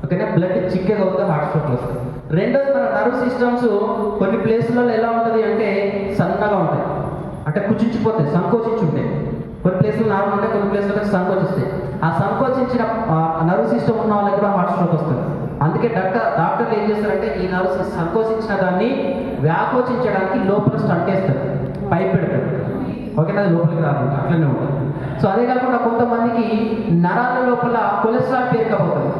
ఓకేనా? బ్లడ్ చిక్కగా అవుతుంది, హార్ట్ స్ట్రోక్ వస్తుంది. రెండోది, మన నర్వ్ సిస్టమ్స్ కొన్ని ప్లేసులలో ఎలా ఉంటుంది అంటే సన్నగా ఉంటాయి, అంటే కుచించిపోతాయి, సంకోచించి ఉంటాయి. కొన్ని ప్లేసులు నార్మల్ ఉంటాయి, కొన్ని ప్లేసుల్లో సంకోచిస్తాయి. ఆ సంకోచించిన నర్వ్ సిస్టమ్ ఉన్న వాళ్ళకి కూడా హార్ట్ స్ట్రోక్ వస్తుంది. అందుకే డాక్టర్లు ఏం చేస్తారంటే ఈ నర్వ్ సంకోచించిన దాన్ని వ్యాకోచించడానికి లోపల స్టంట్ వేస్తారు, పైప్ పెడతారు. ఓకేనా? అది లోపలికి రాదు, అట్లనే ఉంటుంది. సో అదే కాకుండా కొంతమందికి నరాల లోపల కొలెస్ట్రాల్ పేరుకపోతుంది.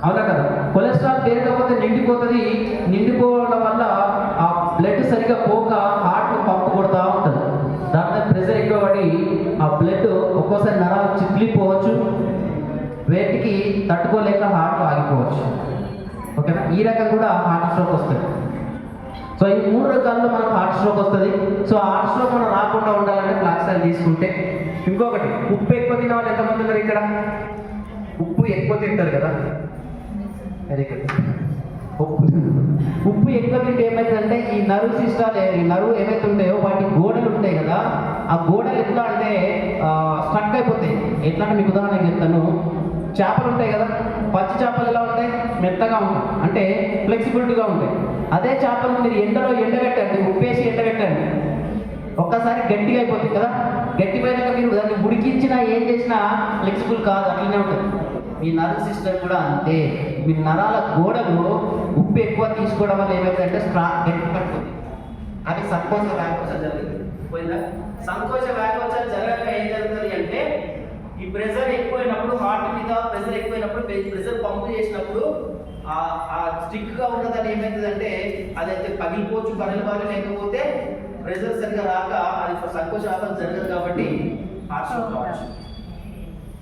అవునా కదా? కొలెస్ట్రాల్ పేరుకపోతే నిండిపోతుంది. నిండిపోవడం వల్ల ఆ బ్లడ్ సరిగ్గా పోక హార్ట్ పంపు కొడుతూ ఉంటుంది. దాని మీద ప్రెషర్ ఎక్కువ పడి ఆ బ్లడ్ ఒక్కోసారి నరాలు చిట్లిపోవచ్చు, వేటికి తట్టుకోలేక హార్ట్ ఆగిపోవచ్చు. ఓకేనా? ఈ రకం కూడా హార్ట్ స్ట్రోక్ వస్తుంది. సో ఈ 3 రకాల్లో మనకు హార్ట్ స్ట్రోక్ వస్తుంది. సో హార్ట్ స్ట్రోక్ మనం రాకుండా ఉండాలంటే ఫ్లాక్స్ ఆయిల్ తీసుకుంటే. ఇంకొకటి, ఉప్పు ఎక్కువ తినే వాళ్ళు ఎంతమంది ఉన్నారు ఇక్కడ? ఉప్పు ఎక్కువ తింటారు కదా. అది ఉప్పు ఎక్కువ తింటే ఏమవుతుందంటే ఈ నర్వ్ సిస్టాలు, ఈ నర్వ్ ఏవైతే ఉంటాయో వాటి గోడలు ఉంటాయి కదా, ఆ గోడలు ఎట్లా అంటే స్ట్రక్ అయిపోతాయి. ఎట్లా అంటే మీకు ఉదాహరణ చెప్తాను. చేపలు ఉంటాయి కదా, పచ్చి చేపలు ఎలా ఉంటాయి? మెత్తగా ఉంటాయి, అంటే ఫ్లెక్సిబిలిటీగా ఉంటాయి. అదే చేపలు మీరు ఎండబెట్టండి, ఉప్పేసి ఎండబెట్టండి, ఒక్కసారి గట్టిగా అయిపోతుంది కదా. గట్టిపోయినాక మీరు దాన్ని ఉడికించినా ఏం చేసినా ఫ్లెక్సిబుల్ కాదు, అట్లనే ఉంటుంది. మీ నర్వ్ సిస్టమ్ కూడా అంతే. మీ నరాల గోడలు ఉప్పు ఎక్కువ తీసుకోవడం వల్ల ఏమైందంటే స్ట్రాంగ్ గట్టి పడుతుంది. అది సంకోచ వ్యాకోచం జరుగుతుంది. పోయిందా? సంకోచ వ్యాకోచాలు జరగక ఏం జరుగుతుంది అంటే ఈ ప్రెషర్ ఎక్కువైనప్పుడు హార్ట్ మీద ప్రెషర్ ఎక్కువైనప్పుడు ప్రెషర్ పంపు చేసినప్పుడు ఆ స్టిక్ గా ఉన్నదని ఏమైతుందంటే అదైతే పగిలిపోవచ్చు పగిలిపోవాలి, లేకపోతే ప్రెషర్ సరిగా రాక అది సంకోచ వ్యాపారం జరగదు కాబట్టి హార్ట్ స్ట్రోక్ కావచ్చు.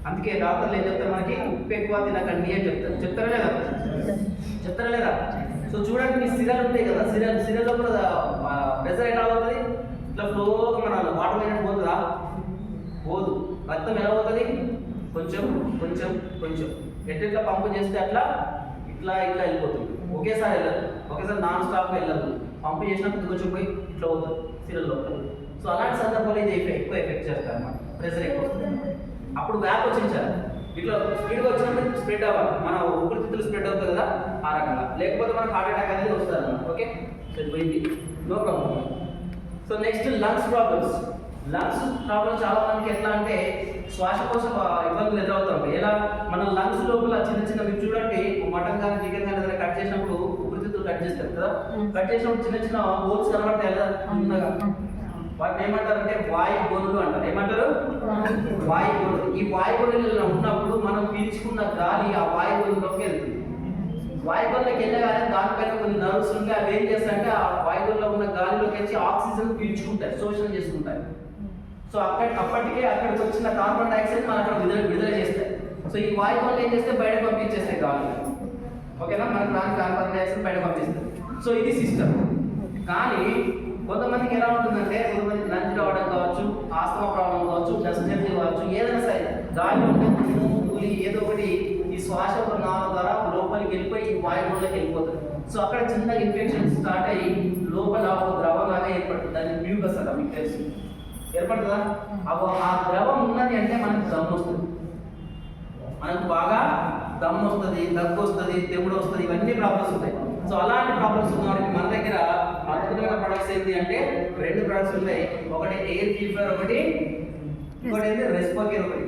అందుకే డాక్టర్లు ఏం చెప్తారు, మనకి ఉప్పు ఎక్కువ తినకండి అని చెప్తారు. చెప్తారా లేదా? సో చూడండి, మీ సిరలు ఉంటాయి కదా, సిరల్లో కూడా ప్రెషర్ ఎలా అవుతుంది? ఇట్లా ఫ్లోగా మన వాటర్ అయినట్టు పోతుందా? పోదు. రక్తం ఎలా అవుతుంది? కొంచెం కొంచెం కొంచెం ఎట్లా పంపు చేస్తే అట్లా ఇట్లా ఇట్లా వెళ్ళిపోతుంది. ఒకేసారి వెళ్ళదు, ఒకేసారి నాన్ స్టాప్గా వెళ్ళదు. పంపు చేసినప్పుడు కొంచెం పోయి ఇట్లా అవుతుంది సిరల్లో. సో అలాంటి సందర్భంలో ఇది ఎక్కువ ఎఫెక్ట్ చేస్తారు అన్నమాట. ప్రెషర్ ఎక్కువ వస్తుంది, అప్పుడు వ్యాప్ వచ్చించాలి. ఇట్లా స్పీడ్గా వచ్చినప్పుడు స్ప్రెడ్ అవ్వాలి, మన ఊపిరితిత్తులు స్ప్రెడ్ అవుతుంది కదా ఆ రకంగా, లేకపోతే మనకు హార్ట్ అటాక్ అనేది వస్తుంది అన్నమాట. ఓకే, సో పోయింది, no problem. So next lungs problems. Lungs problem చాలా మందికి ఎట్లా అంటే శ్వాసకోశ ఇబ్బందులు ఎదురవుతాయి. ఎలా మన లంగ్స్ లోపల చిన్న చిన్న, మీరు చూడండి మటన్ కానీ చికెన్ కానీ ఏదైనా కట్ చేసినప్పుడు ఊపిరితిత్తులు కట్ చేస్తారు కదా, కట్ చేసినప్పుడు చిన్న చిన్న హోల్స్ కనబడతాయి కదా చిన్నగా, వాటిని ఏమంటారంటే వాయు గోనులు అంటారు. ఏమంటారు? వాయు గోనులు. ఈ వాయు గోనులు ఉన్నప్పుడు మనం పీల్చుకున్న గాలి ఆ వాయు గోనులోకి వెళ్తుంది. వాయు గోనులోకి వెళ్ళగానే దానిపైన కొన్ని నర్వ్స్ ఉంటాయి, అవి ఏం చేస్తాయంటే ఆ వాయు గోనులో ఉన్న గాలిలోకి వచ్చి ఆక్సిజన్ పీల్చుకుంటాయి, శోషణ చేసుకుంటాయి. సో అప్పటికే అక్కడికి వచ్చిన కార్బన్ డైఆక్సైడ్ మనం అక్కడ విడుదల చేస్తాయి. సో ఈ వాయు గోనులు ఏం చేస్తే బయట పంపించేస్తాయి గాలి. ఓకేనా? మనకు రాని కార్బన్ డైఆక్సైడ్ బయట పంపిస్తాయి. సో ఇది సిస్టమ్. కానీ కొంతమందికి ఎలా ఉంటుందంటే, కొంతమంది లంచ్ రావడం కావచ్చు, ఆస్తమా ప్రాబ్లం కావచ్చు, డస్ట్ జర్నీ కావచ్చు, ఏదైనా సరే గాలి ఉంటే కూలి ఏదో ఒకటి ఈ శ్వాస నాళం ద్వారా లోపలికి వెళ్ళిపోయి ఈ వాయువులోకి వెళ్ళిపోతుంది. సో అక్కడ చిన్న ఇన్ఫెక్షన్ స్టార్ట్ అయ్యి లోపల ఒక ద్రవంలాగా ఏర్పడుతుంది. దాన్ని మ్యూకస్ అలా మీకు తెలుసు ఏర్పడుతుందా? ఆ ద్రవం ఉన్నది అంటే మనకు దమ్ము వస్తుంది, మనకు బాగా దమ్ము వస్తుంది, దగ్గు వస్తుంది, తెగుడు వస్తుంది, ఇవన్నీ ప్రాబ్లమ్స్ ఉంటాయి. సో అలాంటి ప్రాబ్లమ్స్ ఉన్న వారికి మన దగ్గర అద్భుతమైన ప్రొడక్ట్స్ ఏంటి అంటే 2 ప్రొడక్ట్స్ ఉన్నాయి. ఒకటి ఎయిర్ ప్యూరిఫైయర్, ఒకటి ఇంకోటి ఏంటి రెస్పోకేర్ ఒకటి.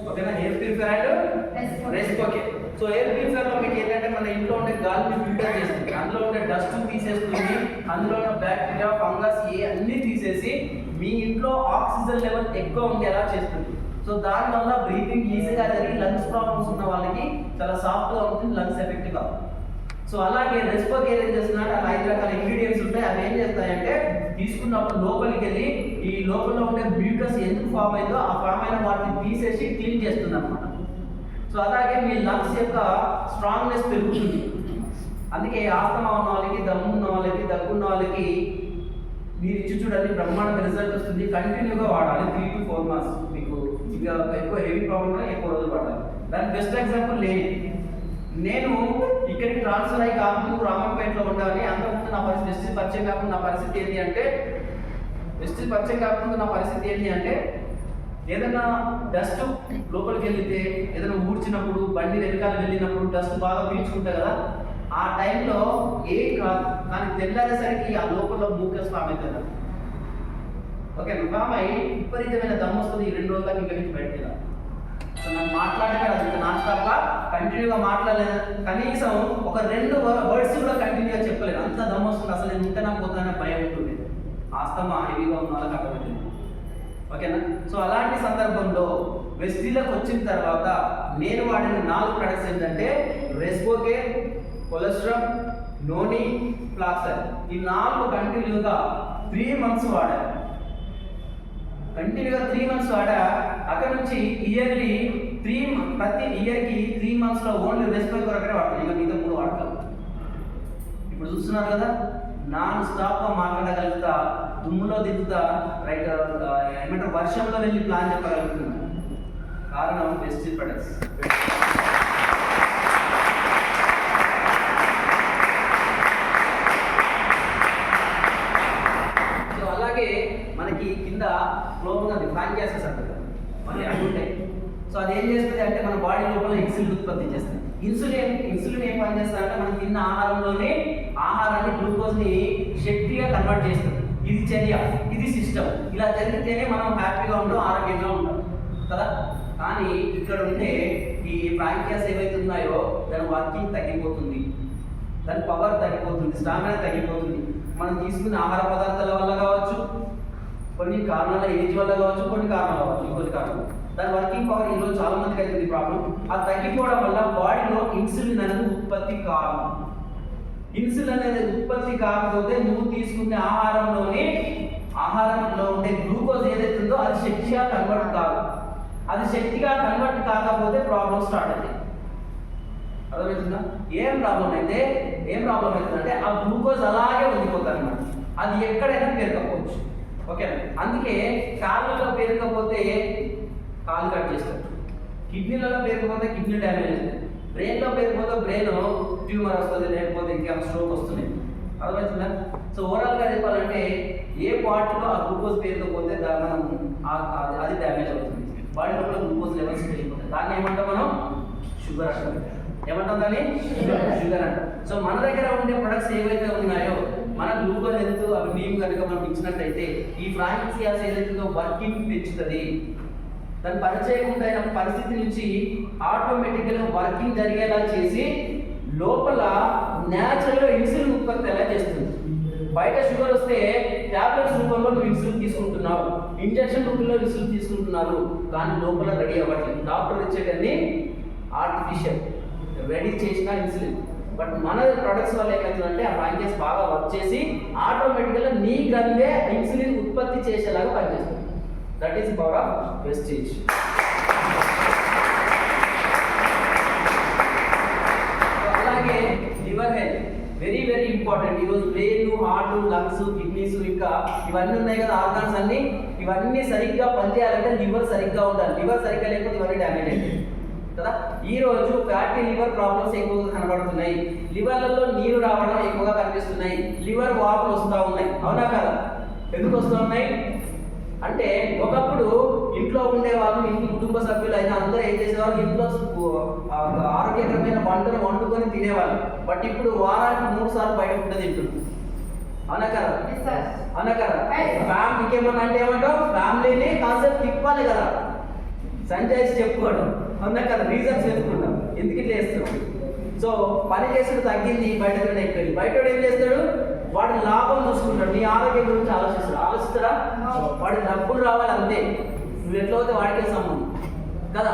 ఓకేనా? Air purifier and Respocare. So air purifier లో మీకు ఏంటంటే మన ఇంట్లో ఉండే గాలిని ఫిల్టర్ చేస్తుంది, అందులో ఉండే డస్ట్ తీసేస్తుంది, అందులో ఉన్న బ్యాక్టీరియా ఫంగస్ అన్ని తీసేసి మీ ఇంట్లో ఆక్సిజన్ లెవెల్ ఎక్కువ ఉండేలా చేస్తుంది. సో దానివల్ల బ్రీతింగ్ ఈజీగా జరిగి లంగ్స్ ప్రాబ్లమ్స్ ఉన్న వాళ్ళకి చాలా సాఫ్ట్గా ఉంటుంది, లంగ్స్ ఎఫెక్ట్గా. సో అలాగే రెస్పోకేర్ ఏం చేస్తున్నాడు, అలా 5 రకాల ఇంగ్రీడియంట్స్ ఉంటాయి. అవి ఏం చేస్తాయంటే తీసుకున్నప్పుడు లోపలికి వెళ్ళి ఈ లోపల ఉండే మ్యూకస్ ఎందుకు ఫామ్ అయిందో ఆ ఫామ్ అయిన వాటిని తీసేసి క్లీన్ చేస్తుంది అనమాట. సో అలాగే మీ లంగ్స్ యొక్క స్ట్రాంగ్నెస్ పెరుగుతుంది. అందుకే ఆస్తమా ఉన్న వాళ్ళకి, దమ్ము ఉన్న వాళ్ళకి, దగ్గున్న వాళ్ళకి మీరు ఇచ్చి చూడండి బ్రహ్మాండ రిజల్ట్ వస్తుంది. కంటిన్యూగా వాడాలి 3 to 4 months. మీకు ఇక ఎక్కువ హెవీ ప్రాబ్లమ్ ఎక్కువ రోజులు వాడాలి. దానికి బెస్ట్ ఎగ్జాంపుల్ నేను ఇక్కడికి ట్రాన్స్ఫర్ అయ్యి కాకుండా రామంపేటలో ఉండాలి. అంతకుముందు నా పరిస్థితి వెస్టిజ్ పరిచయం కాకుండా నా పరిస్థితి ఏంటి అంటే ఏదైనా డస్ట్ లోపలికి వెళ్తే, ఏదైనా ఊడ్చినప్పుడు, బండి వెనకాల వెళ్ళినప్పుడు డస్ట్ బాగా పీల్చుకుంటాయి కదా, ఆ టైంలో ఏం కాదు. కానీ తెల్లారేసరికి ఆ లోపల మూకస్ ఫామ్ అవుతుంది. ఓకే, ఫామ్ అయ్యి విపరీతమైన దమ్ము వస్తుంది. ఈ 2 రోజులకి ఇంకా నుంచి బయటకు సో నాకు మాట్లాడలేదు, నాన్ స్టాప్గా కంటిన్యూగా మాట్లాడలేదు. కనీసం ఒక 2 వర్డ్స్ కూడా కంటిన్యూగా చెప్పలేదు, అంత దమ్ము వస్తుంది. అసలు నేను ఉంటే నాకు పోతాననే భయం ఉంటుంది. ఆస్తమా హెవీగా ఉన్న వాళ్ళకి అర్థమవుతుంది. ఓకేనా? సో అలాంటి సందర్భంలో వెస్టిజ్లోకి వచ్చిన తర్వాత నేను వాడిన 4 ప్రొడక్ట్స్ ఏంటంటే రెస్పోకేర్, కొలెస్ట్రాల్, నోని, ఫ్లాక్సర్. ఈ 4 కంటిన్యూగా 3 months వాడాను. కంటిన్యూగా 3 months వాడా. అక్కడ నుంచి ఇయర్లీ ప్రతి ఇయర్కి 3 months ఓన్లీ రెస్పోకేర్ ఒకటే వాడతాను, ఇంకా మిగతా 3 వాడతాను. ఇప్పుడు చూస్తున్నారు కదా, నాన్ స్టాప్గా మాట్లాడగలుగుతా, దుమ్ములో దిగుతా, రైట్ ఏమంటారు వర్షంలో వెళ్ళి ప్లాన్ చెప్పగలుగుతున్నాను. కారణం వెస్టిజ్ ప్రొడక్ట్స్. సో అలాగే మనకి కింద ఫ్లోగా ఫ్రాంక్ గ్యాసెస్ అంటారు, మనకి అవి ఉంటాయి. సో అది ఏం చేస్తుంది అంటే మన బాడీ లోపల ఇన్సులిన్ ఉత్పత్తి చేస్తుంది. ఇన్సులిన్ ఏం పని చేస్తుందంటే మనం తిన్న ఆహారంలోనే ఆహారాన్ని గ్లూకోజ్ని శక్తిగా కన్వర్ట్ చేస్తుంది. ఇది చర్య, ఇది సిస్టమ్. ఇలా జరిగితేనే మనం హ్యాపీగా ఉంటాం, ఆరోగ్యంగా ఉంటాం కదా. కానీ ఇక్కడ ఉంటే ఈ ప్రాంక్యాస్ ఏవైతే ఉన్నాయో దాని వర్కింగ్ తగ్గిపోతుంది, దాని పవర్ తగ్గిపోతుంది, స్టామినా తగ్గిపోతుంది. మనం తీసుకునే ఆహార పదార్థాల వల్ల కావచ్చు, కొన్ని కారణాల ఏజ్ వల్ల కావచ్చు, కొన్ని కారణాలు కావచ్చు, ఇంకొన్ని కారణాలు. దాని వర్కింగ్ పవర్ ఈరోజు చాలా మందికి అయితే ప్రాబ్లం. అది తగ్గిపోవడం వల్ల బాడీలో ఇన్సులిన్ అనేది ఉత్పత్తి కాదు. ఇన్సులిన్ అనేది ఉత్పత్తి కాకపోతే నువ్వు తీసుకునే ఆహారంలో ఉండే గ్లూకోజ్ ఏదైతే ఉందో అది శక్తిగా కన్వర్ట్ కాదు. అది శక్తిగా కన్వర్ట్ కాకపోతే ప్రాబ్లం స్టార్ట్ అవుతుంది. అర్థమవుతుందా? ఏం ప్రాబ్లం అవుతుందంటే ఆ గ్లూకోజ్ అలాగే ఉండిపోతుంది అన్నమాట. అది ఎక్కడైనా పేరుకపోవచ్చు. ఓకేనా? అందుకే కాళ్ళలో పేరుకపోతే కాళ్ళు కట్ చేస్తారు, కిడ్నీలలో పేరుకపోతే కిడ్నీ డ్యామేజ్ అవుతుంది, బ్రెయిన్లో పేరుకపోతే బ్రెయిన్ ట్యూమర్ వస్తుంది, లేకపోతే ఇంకా స్ట్రోక్ వస్తుంది. అర్థమవుతుందా? సో ఓవరాల్గా చెప్పాలంటే ఏ పార్ట్లో ఆ గ్లూకోజ్ పేరుకపోతే మనం అది డ్యామేజ్ అవుతుంది. బాడీ లోపల గ్లూకోజ్ లెవెల్స్ పెరిగిపోతాయి. దాన్ని ఏమంటాం మనం? షుగర్ అంటాం. ఏమంటాం దాన్ని? షుగర్ అంటాం. సో మన దగ్గర ఉండే ప్రొడక్ట్స్ ఏవైతే ఉన్నాయో మన గ్లూకోజ్ హెల్త్ అవి మేము కనుక మనం ఇచ్చినట్టయితే ఈ ఫ్రాంకియాస్ ఏదైతే వర్కింగ్ పెంచుతుంది. దాని పరిచయమైన పరిస్థితి నుంచి ఆటోమేటిక్గా వర్కింగ్ జరిగేలా చేసి లోపల న్యాచురల్గా ఇన్సులిన్ ఉత్పత్తి ఎలా చేస్తుంది. బయట షుగర్ వస్తే టాబ్లెట్స్ రూపంలో నువ్వు ఇన్సులిన్ తీసుకుంటున్నావు, ఇంజెక్షన్ రూపంలో ఇన్సులిన్ తీసుకుంటున్నారు, కానీ లోపల రెడీ అవ్వట్లేదు. డాక్టర్ ఇచ్చేటన్ని ఆర్టిఫిషియల్ రెడీ చేసిన ఇన్సులిన్. బట్ మన ప్రొడక్ట్స్ వల్ల ఏమవుతుందంటే ఆ ఫ్రాంచైజ్ బాగా వర్క్ చేసి ఆటోమేటిక్గా నీ గ్రంథే ఇన్సులిన్ ఉత్పత్తి చేసేలాగా పనిచేస్తుంది. That is power of wastage. అలాగే liver health very very important. ఈరోజు బ్రెయిన్, హార్ట్, లంగ్స్, కిడ్నీస్ ఇంకా ఇవన్నీ ఉన్నాయి కదా ఆర్గాన్స్ అన్ని, ఇవన్నీ సరిగ్గా పనిచేయాలంటే లివర్ సరిగ్గా ఉండాలి. లివర్ సరిగ్గా లేకపోతే ఇవన్నీ డ్యామేజ్ అవుతాయి కదా. ఈ రోజు ఫ్యాటీ లివర్ ప్రాబ్లమ్స్ ఎక్కువగా కనబడుతున్నాయి. లివర్లలో నీరు రావడం ఎక్కువగా కనిపిస్తున్నాయి. లివర్ వాపులు వస్తూ ఉన్నాయి. అవునా కదా? ఎందుకు వస్తూ ఉన్నాయి అంటే ఒకప్పుడు ఇంట్లో ఉండేవాళ్ళు, ఇంటి కుటుంబ సభ్యులు అయినా అందరూ ఏం చేసేవాళ్ళు, ఇంట్లో ఆరోగ్యకరమైన వంటలు వండుకొని తినేవాళ్ళు. బట్ ఇప్పుడు వారానికి 3 సార్లు బయట ఫుడ్ తింటున్నారు. అవునా కదా? అవునా కదా? ఫ్యామిలీకి ఏమన్నా అంటే ఏమంటావు, ఫ్యామిలీని కాన్సెప్ట్ తిప్పాలి కదా, సంజాయిస్ చెప్పుకోవడం. అవునా కదా? రీజన్స్ చెప్పుకుంటాం ఎందుకు ఇట్లా చేస్తున్నాం. సో పని చేసుడు తగ్గింది, బయట ఎక్కువ. బయట ఏం చేస్తాడు, వాడి లాభం చూసుకుంటాడు, నీ ఆరోగ్యం గురించి ఆలోచిస్తాడా? వాడి డబ్బులు రావాలి అంతే, నువ్వు ఎట్లా అవుతే వాడికే సంబంధం కదా.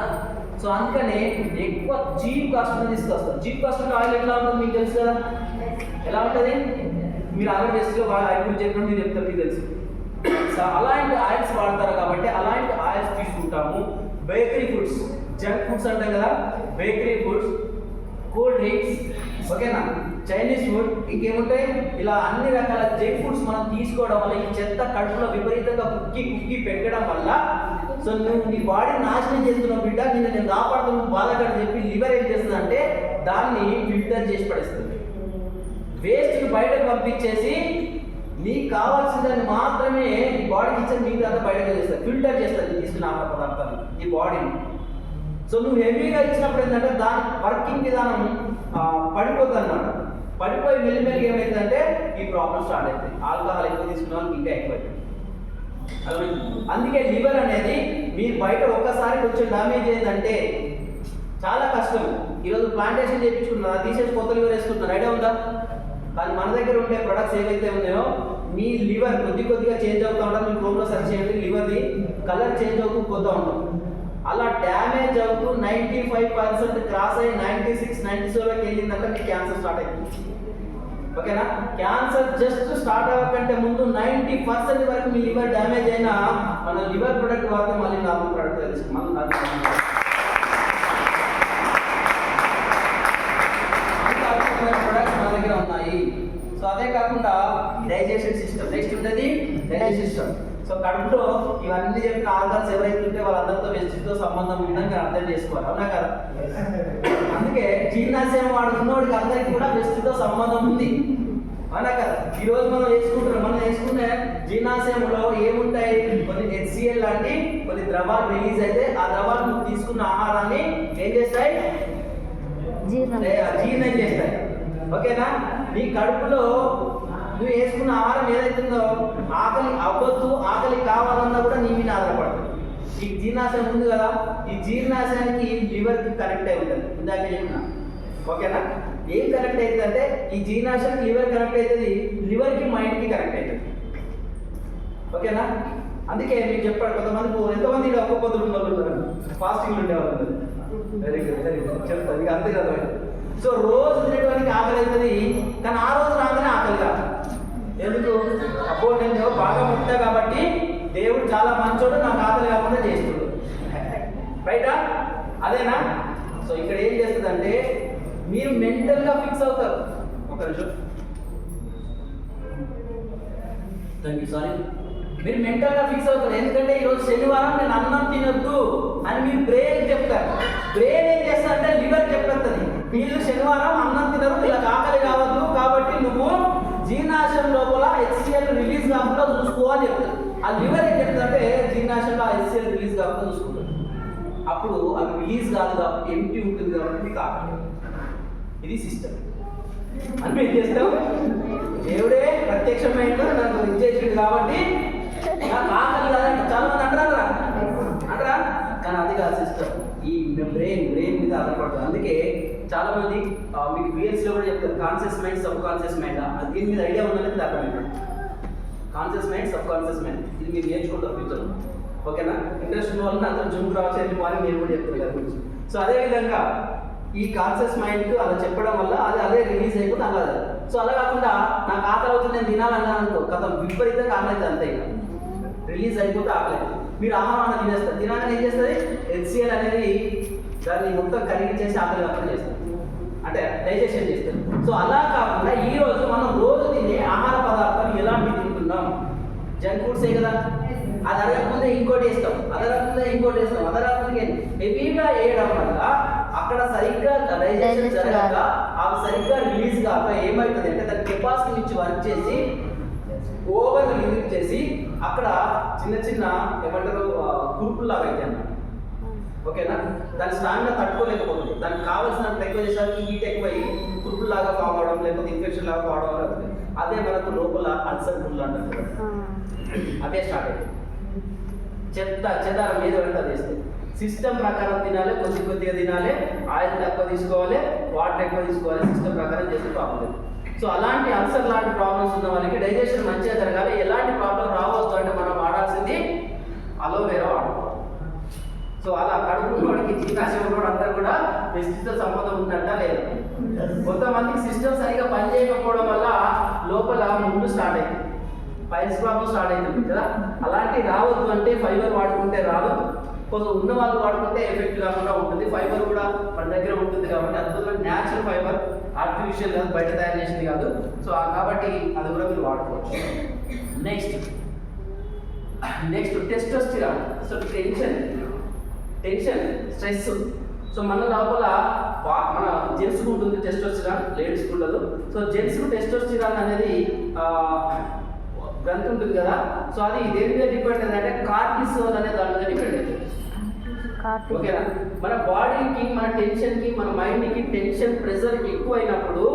సో అందుకనే ఎక్కువ చీప్ కాస్ట్ తీసుకొస్తారు. చీప్ కాస్ట్ ఆయిల్ ఎట్లా ఉంటుంది మీకు తెలుసు కదా, ఎలా ఉంటుంది? మీరు ఆయిల్ చేస్తే ఆయిల్ గురించి చెప్పినట్టు మీరు చెప్తారు, మీకు తెలుసు. సో అలాంటి ఆయిల్స్ వాడతారు కాబట్టి అలాంటి ఆయిల్స్ తీసుకుంటాము. బేకరీ ఫుడ్స్, జంక్ ఫుడ్స్ అంటాం కదా, బేకరీ ఫుడ్స్, కూల్ డ్రింక్స్, ఓకేనా, చైనీస్ ఫుడ్, ఇంకేముంటాయి ఇలా అన్ని రకాల జంక్ ఫుడ్స్ మనం తీసుకోవడం వల్ల ఈ చెత్త కడుపులో విపరీతంగా కుక్కి పెట్టడం వల్ల సో నువ్వు నీ బాడీ నాశనం చేస్తున్నావు బిడ్డ, నేను కాపాడుతున్నావు బాధకని చెప్పి లివర్ ఏం చేస్తుంది అంటే దాన్ని ఫిల్టర్ చేసి పడేస్తుంది. వేస్ట్ బయటకు పంపించేసి నీకు కావాల్సిందని మాత్రమే ఈ బాడీకి ఇచ్చిన మీకు అంతా బయటకు చేస్తుంది, ఫిల్టర్ చేస్తుంది తీసుకున్న ఆహార పదార్థాలు ఈ బాడీని. సో నువ్వు హెవీగా ఇచ్చినప్పుడు ఏంటంటే దాని వర్కింగ్ విధానం పడిపోతుంది అనమాట. పడిపోయి మెల్లిమెల్లి ఏమైందంటే ఈ ప్రాబ్లమ్ స్టార్ట్ అవుతుంది. ఆల్కహాల్ ఎక్కువ తీసుకున్న వాళ్ళకి ఇంకా ఎక్కువ అవుతుంది. అందుకే లివర్ అనేది మీరు బయట ఒక్కసారి కొంచెం డామేజ్ అయిందంటే చాలా కష్టం. ఈరోజు ప్లాంటేషన్ చేయించుకుంటున్నారా, తీసేసి కొత్త లివర్ వేసుకుంటున్నారు, ఐడియా ఉందా? కానీ మన దగ్గర ఉండే ప్రొడక్ట్స్ ఏవైతే ఉన్నాయో మీ లివర్ కొద్దిగా చేంజ్ అవుతూ ఉంటాం. మీరు రూమ్లో సెర్చ్ చేయండి, లివర్ది కలర్ చేంజ్ అవుతూ పోతూ ఉంటాం. అలా డ్యామేజ్ అవుతూ 95% క్రాస్ అయ్యి 96, 97కి వెళ్ళిందంటే మీకు క్యాన్సర్ స్టార్ట్ అవుతుంది. ఓకేనా? క్యాన్సర్ జస్ట్ స్టార్ట్ అవ్వకంటే ముందు 90% వరకు మీ లివర్ డ్యామేజ్ అయినా మన లివర్ ప్రొడక్ట్ వాడితే మళ్ళీ నార్మల్ ప్రొడక్ట్ ప్రొడక్ట్స్ మన దగ్గర ఉన్నాయి. సో అదే కాకుండా డైజెషన్ సిస్టమ్ నెక్స్ట్ ఉంటుంది, డైజెషన్ సిస్టమ్. సో కడుపులో ఇవన్నీ చెప్పిన ఆర్గాన్స్ ఎవరైతే ఉంటే వాళ్ళందరితో వెస్టితో సంబంధం ఉందని మీరు అర్థం చేసుకోవాలి. అవునా కదా? అందుకే జీర్ణాశయం వాడుకున్నవాడికి అందరికీ కూడా వెస్టితో సంబంధం ఉంది. అవునా కదా? ఈరోజు మనం వేసుకునే జీర్ణాశయంలో ఏముంటాయి, కొన్ని HCl లాంటి కొన్ని ద్రవాలు రిలీజ్ అయితే ఆ ద్రవాలు నువ్వు తీసుకున్న ఆహారాన్ని ఏం చేస్తాయి, జీర్ణం చేస్తాయి. ఓకేనా? నీ కడుపులో నువ్వు వేసుకున్న ఆహారం ఏదైతుందో ఆకలి అవ్వద్దు, ఆకలి కావాలన్నా కూడా నీ మీద ఆధారపడుతుంది. ఈ జీర్ణ జీర్ణాశయం ఉంది కదా, ఈ జీర్ణాశయానికి లివర్కి కనెక్ట్ అయి ఉంటుంది. ఇందాక చెప్పిన ఓకేనా. ఏం కనెక్ట్ అవుతుంది అంటే ఈ జీర్ణాశయానికి లివర్ కనెక్ట్ అవుతుంది, లివర్కి మైండ్కి కనెక్ట్ అవుతుంది. ఓకేనా. అందుకే మీకు చెప్పాడు కొంతమంది, ఎంతమంది ఇక్కడ ఒక్క పొద్దులు ఉన్న వాళ్ళు ఉన్నారు, ఫాస్టింగ్ ఉండేవాళ్ళు ఉన్నారు. వెరీ గుడ్ వెరీ గుడ్ చెప్తాను ఇక అంతే కదా. సో రోజు తినేటువంటి ఆకలి అవుతుంది, కానీ ఆ రోజు రాగానే ఆకలి కాదు. ఎందుకు? అబ్బో నేను బాగా ముట్టా కాబట్టి దేవుడు చాలా మంచోడు, నాకు ఆకలి కాకుండా చేస్తుడు. రైటా? అదేనా? సో ఇక్కడ ఏం చేస్తుందంటే మీరు మెంటల్గా ఫిక్స్ అవుతారు. ఒక నిమిషం, థ్యాంక్ యూ, సారీ. మీరు మెంటల్గా ఫిక్స్ అవుతారు. ఎందుకంటే ఈరోజు శనివారం నేను అన్నం తినొద్దు అని మీరు బ్రెయిన్ చెప్తారు. బ్రెయిన్ ఏం చేస్తారంటే లివర్ చెప్పేస్తుంది, వీళ్ళు శనివారం అన్నం తినరు, వీళ్ళకి ఆకలి కావద్దు, కాబట్టి నువ్వు జీర్ణాశయం లోపల HCl రిలీజ్ కాకుండా చూసుకోవాలి చెప్తారు. ఆ లివర్ ఏం చెప్తుందంటే జీర్ణాశయంలో HCl రిలీజ్ కాకుండా చూసుకుంటుంది. అప్పుడు అది రిలీజ్ కాదు కాబట్టి ఎంటీ ఉంటుంది కాబట్టి మీకు ఆకలి. ఇది సిస్టమ్. అని ఏం చేస్తాం, దేవుడే ప్రత్యక్షమైందో నాకు ఇచ్చేసింది కాబట్టి నాకు ఆకలి కాదంటే చాలా మంది అంటారా అంటారా, కానీ అది కాదు సిస్టమ్. ఈ బ్రెయిన్ మీద ఆధారపడుతుంది. అందుకే చాలా మంది మీకు బిఎస్లో కూడా చెప్తారు conscious mind, sub conscious mind. అది దీని మీద ఐడియా ఉన్నది అర్థమైంది. Conscious mind, sub conscious mind ఇది మీరు నేర్చుకుంటారు ఫ్యూచర్. ఓకేనా. ఇంట్రెస్ట్ ఉన్న వాళ్ళని అందరూ జూమ్ రావచ్చు మార్నింగ్ నేను కూడా చెప్తాను దాని గురించి. సో అదేవిధంగా ఈ కాన్షియస్ మైండ్కి అలా చెప్పడం వల్ల అదే రిలీజ్ అయిపోతే అలా. సో అలా కాకుండా నాకు ఆకలి అవుతుంది నేను తినాలన్నా అనుకో, కథ విపరీతంగా ఆకలి అవుతుంది, అంతే. ఇక రిలీజ్ అయిపోతే ఆకలి. మీరు ఆహారం తినేస్తారు, తినాలని ఏం చేస్తుంది HCl అనేది దాన్ని మొత్తం కరిగించేసి ఆకలి కాకుండా చేస్తుంది, అంటే డైజెషన్ చేస్తుంది. సో అలా కాకుండా ఈరోజు మనం రోజు తినే ఆహార పదార్థాలు ఎలాంటివి తింటున్నాం? జంక్ ఫుడ్సే కదా. అది అడగకముందే ఇంకోటి వేస్తాం, అదరకముందే ఇంకోటి వేస్తాం, అదరకముందే హెవీగా వేయడం వల్ల అక్కడ సరిగ్గా డైజెషన్ జరగక అవి సరిగ్గా రిలీజ్ కాక ఏమవుతుంది అంటే దాని కెపాసిటీ నుంచి వర్క్ చేసి ఓవర్ రిలీజ్ చేసి అక్కడ చిన్న చిన్న ఏమంటారు కురుపుల్లాగా అయితే అన్నమాట. ఓకేనా. దాని స్ట్రాంగ్గా తట్టుకోలేకపోతుంది, దానికి కావాల్సినంత ఎక్కువ చేసేసరికి హీట్ ఎక్కువై కురుపుల్లాగా ఫామ్ అవడం, లేకపోతే ఇన్ఫెక్షన్ లాగా ఫామ్ అవడం అవుతుంది. అదే మనకు లోపల అల్సర్ పుల్లు అంటారు, అదే స్టార్ట్ అవుతుంది. చెదారం మీద వెంటనే చేస్తే సిస్టమ్ ప్రకారం తినాలి, కొద్దిగా తినాలి, ఆయిల్ తక్కువ తీసుకోవాలి, వాటర్ ఎక్కువ తీసుకోవాలి, సిస్టమ్ ప్రకారం చేస్తే ప్రాబ్లం. సో అలాంటి అల్సర్ లాంటి ప్రాబ్లమ్స్ ఉన్న వాళ్ళకి డైజెషన్ మంచిగా జరగాలి, ఎలాంటి ప్రాబ్లం రావచ్చు అంటే మనం వాడాల్సింది అలోవెరా వాడుకోవాలి. సో అలా కడుపులోనికి జీర్ణాశయం కూడా అందరూ కూడా పెస్టితో సంబంధం ఉందంట లేదు. కొంతమందికి సిస్టమ్ సరిగా పనిచేయకపోవడం వల్ల లోపల ముందు స్టార్ట్ అయింది, పైల్స్ ప్రాబ్లం స్టార్ట్ అవుతుంది కదా. అలాంటి రావద్దు అంటే ఫైబర్ వాడుకుంటే రాదు, కొంచెం ఉన్న వాళ్ళు వాడుకుంటే ఎఫెక్ట్ కాకుండా ఉంటుంది. ఫైబర్ కూడా మన దగ్గర ఉంటుంది కాబట్టి అద్భుతమైన న్యాచురల్ ఫైబర్, ఆర్టిఫిషియల్ కాదు, బయట తయారు చేసింది కాదు. సో కాబట్టి అది కూడా మీరు వాడుకోవచ్చు. Next testosterone. So tension stress. So మన లోపల మన జెంట్స్కి ఉంటుంది టెస్టోస్టిరాన్, లేడీస్కి ఉండదు. సో జెంట్స్కు టెస్టోస్టిరాన్ అనేది గ్రంథి ఉంటుంది కదా. సో అది దేని మీద డిపెండ్ అంటే కార్టిసోల్ అనే దాని మీద డిపెండ్ అవుతుంది. ఓకేనా. మన బాడీకి, మన టెన్షన్కి, మన మైండ్కి టెన్షన్ ప్రెషర్ ఎక్కువ అయినప్పుడు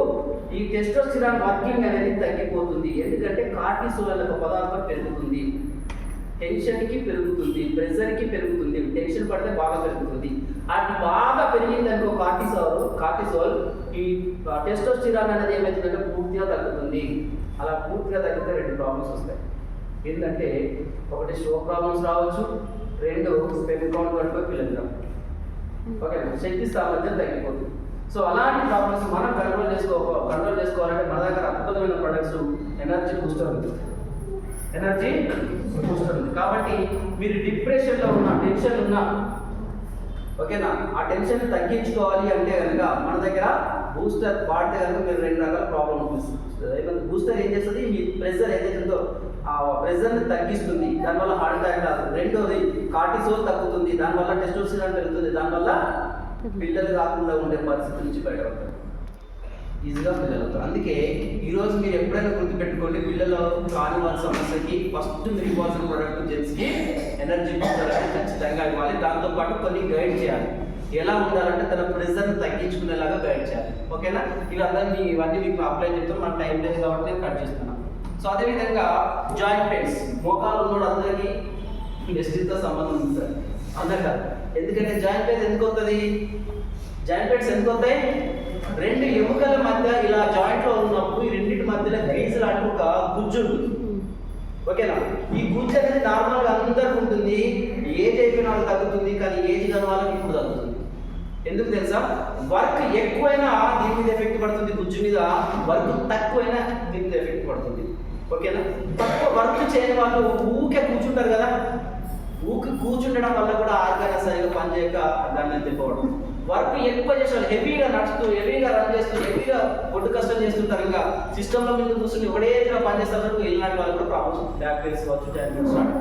ఈ టెస్టోస్టిరాన్ వర్కింగ్ అనేది తగ్గిపోతుంది. ఎందుకంటే కార్టిసోల్ అనే ఒక పదార్థం పెరుగుతుంది, టెన్షన్కి పెరుగుతుంది, ప్రెషర్కి పెరుగుతుంది. టెన్షన్ పడితే బాగా పెరుగుతుంది. అది బాగా పెరిగిందనుకో కార్టిసోల్ ఈ టెస్టోస్టిరాన్ అనేది ఏమవుతుందంటే పూర్తిగా తగ్గుతుంది. అలా పూర్తిగా తగ్గితే రెండు ప్రాబ్లమ్స్ వస్తాయి. ఏంటంటే ఒకటి స్ట్రోక్ ప్రాబ్లమ్స్ రావచ్చు, రెండు స్పెర్మ్ కౌంట్ పడిపోయి పిల్లలు. ఓకే, శక్తి సామర్థ్యం తగ్గిపోతుంది. సో అలాంటి ప్రాబ్లమ్స్ మనం కంట్రోల్ చేసుకోవాలంటే మన దగ్గర అద్భుతమైన ప్రొడక్ట్స్ ఎనర్జీ బూస్టర్ ఉంది. కాబట్టి మీరు డిప్రెషన్లో ఉన్న, టెన్షన్ ఉన్నా, ఓకేనా, ఆ టెన్షన్ తగ్గించుకోవాలి అంటే కనుక మన దగ్గర బూస్టర్ వాడితే కనుక మీరు రెండు రకాల ప్రాబ్లమ్స్. బూస్టర్ ఏం చేస్తుంది, మీ ప్రెషర్ ఏదైతే ఉందో ఆ ప్రెషర్ని తగ్గిస్తుంది, దానివల్ల హార్ట్ అటాక్ రాదు. రెండోది కార్టిసోల్ తగ్గుతుంది, దానివల్ల టెస్టోస్టెరాన్ పెరుగుతుంది, దానివల్ల పిల్లలు కాకుండా ఉండే పరిస్థితి నుంచి బయటపడతారు, ఈజీగా పిల్లలు అవుతారు. అందుకే ఈరోజు మీరు ఎప్పుడైనా గుర్తుపెట్టుకోండి, పిల్లలు కాని వాళ్ళ సమస్యకి ఫస్ట్ మీరు ఇవ్వాల్సిన ప్రోడక్ట్ జెంట్స్కి ఎనర్జీ బూస్టర్ అనేది ఖచ్చితంగా ఇవ్వాలి. దాంతోపాటు కొన్ని గైడ్ చేయాలి, ఎలా ఉండాలంటే తన ప్రెషర్ని తగ్గించుకునేలాగా గైడ్ చేయాలి. ఓకేనా. ఇవన్నీ మీకు అప్లై చేస్తాం, మన టైం లేదు కాబట్టి నేను కట్ చేస్తున్నాను. సో అదేవిధంగా జాయింట్ పెయిన్స్, మోకాలు ఉన్నోడు అందరికీ ఎస్టీతో సంబంధం ఉంది సార్. అవునా కదా? ఎందుకంటే జాయింట్ పెయిన్స్ ఎందుకు వస్తుంది? జాయింట్ పెయిన్స్ ఎందుకు వస్తాయి? రెండు ఎముకల మధ్య ఇలా జాయింట్ లో ఉన్నప్పుడు ఈ రెండింటి మధ్యలో గ్రీజ్ లాంటి ఒక గుజ్జు ఉంటుంది. ఓకేనా? ఈ గుజ్జు అనేది నార్మల్గా అందరికి ఉంటుంది, ఏజ్ అయిపోయిన వాళ్ళకి తగ్గుతుంది, కానీ ఏజ్ కాని వాళ్ళకి ఇప్పుడు తగ్గుతుంది. ఎందుకు తెలుసా? వర్క్ ఎక్కువైనా దీని మీద ఎఫెక్ట్ పడుతుంది గుజ్జు మీద, వర్క్ తక్కువైనా దీని మీద ఎఫెక్ట్ పడుతుంది. ఓకేనా? తక్కువ వర్క్ చేయని వాళ్ళు ఊకే కూర్చుంటారు కదా, ఊకి కూర్చుండడం వల్ల కూడా ఆర్గాన్ సరిగా పనిచేయక దాన్ని తిప్పవడం. వర్క్ ఎక్కువ చేసేవాళ్ళు హెవీగా నడుస్తూ, హెవీగా రన్ చేస్తూ, హెవీగా ఒడ్డు కష్టం చేస్తుంటారు. ఇంకా సిస్టంలో మీద కూర్చుని ఒకటే పనిచేస్తారు. ఇలాంటి వాళ్ళు కూడా ప్రాబ్లమ్స్, బ్యాక్ పెయిన్స్ కావచ్చు, జాయింట్ పెయిన్స్ స్టార్ట్.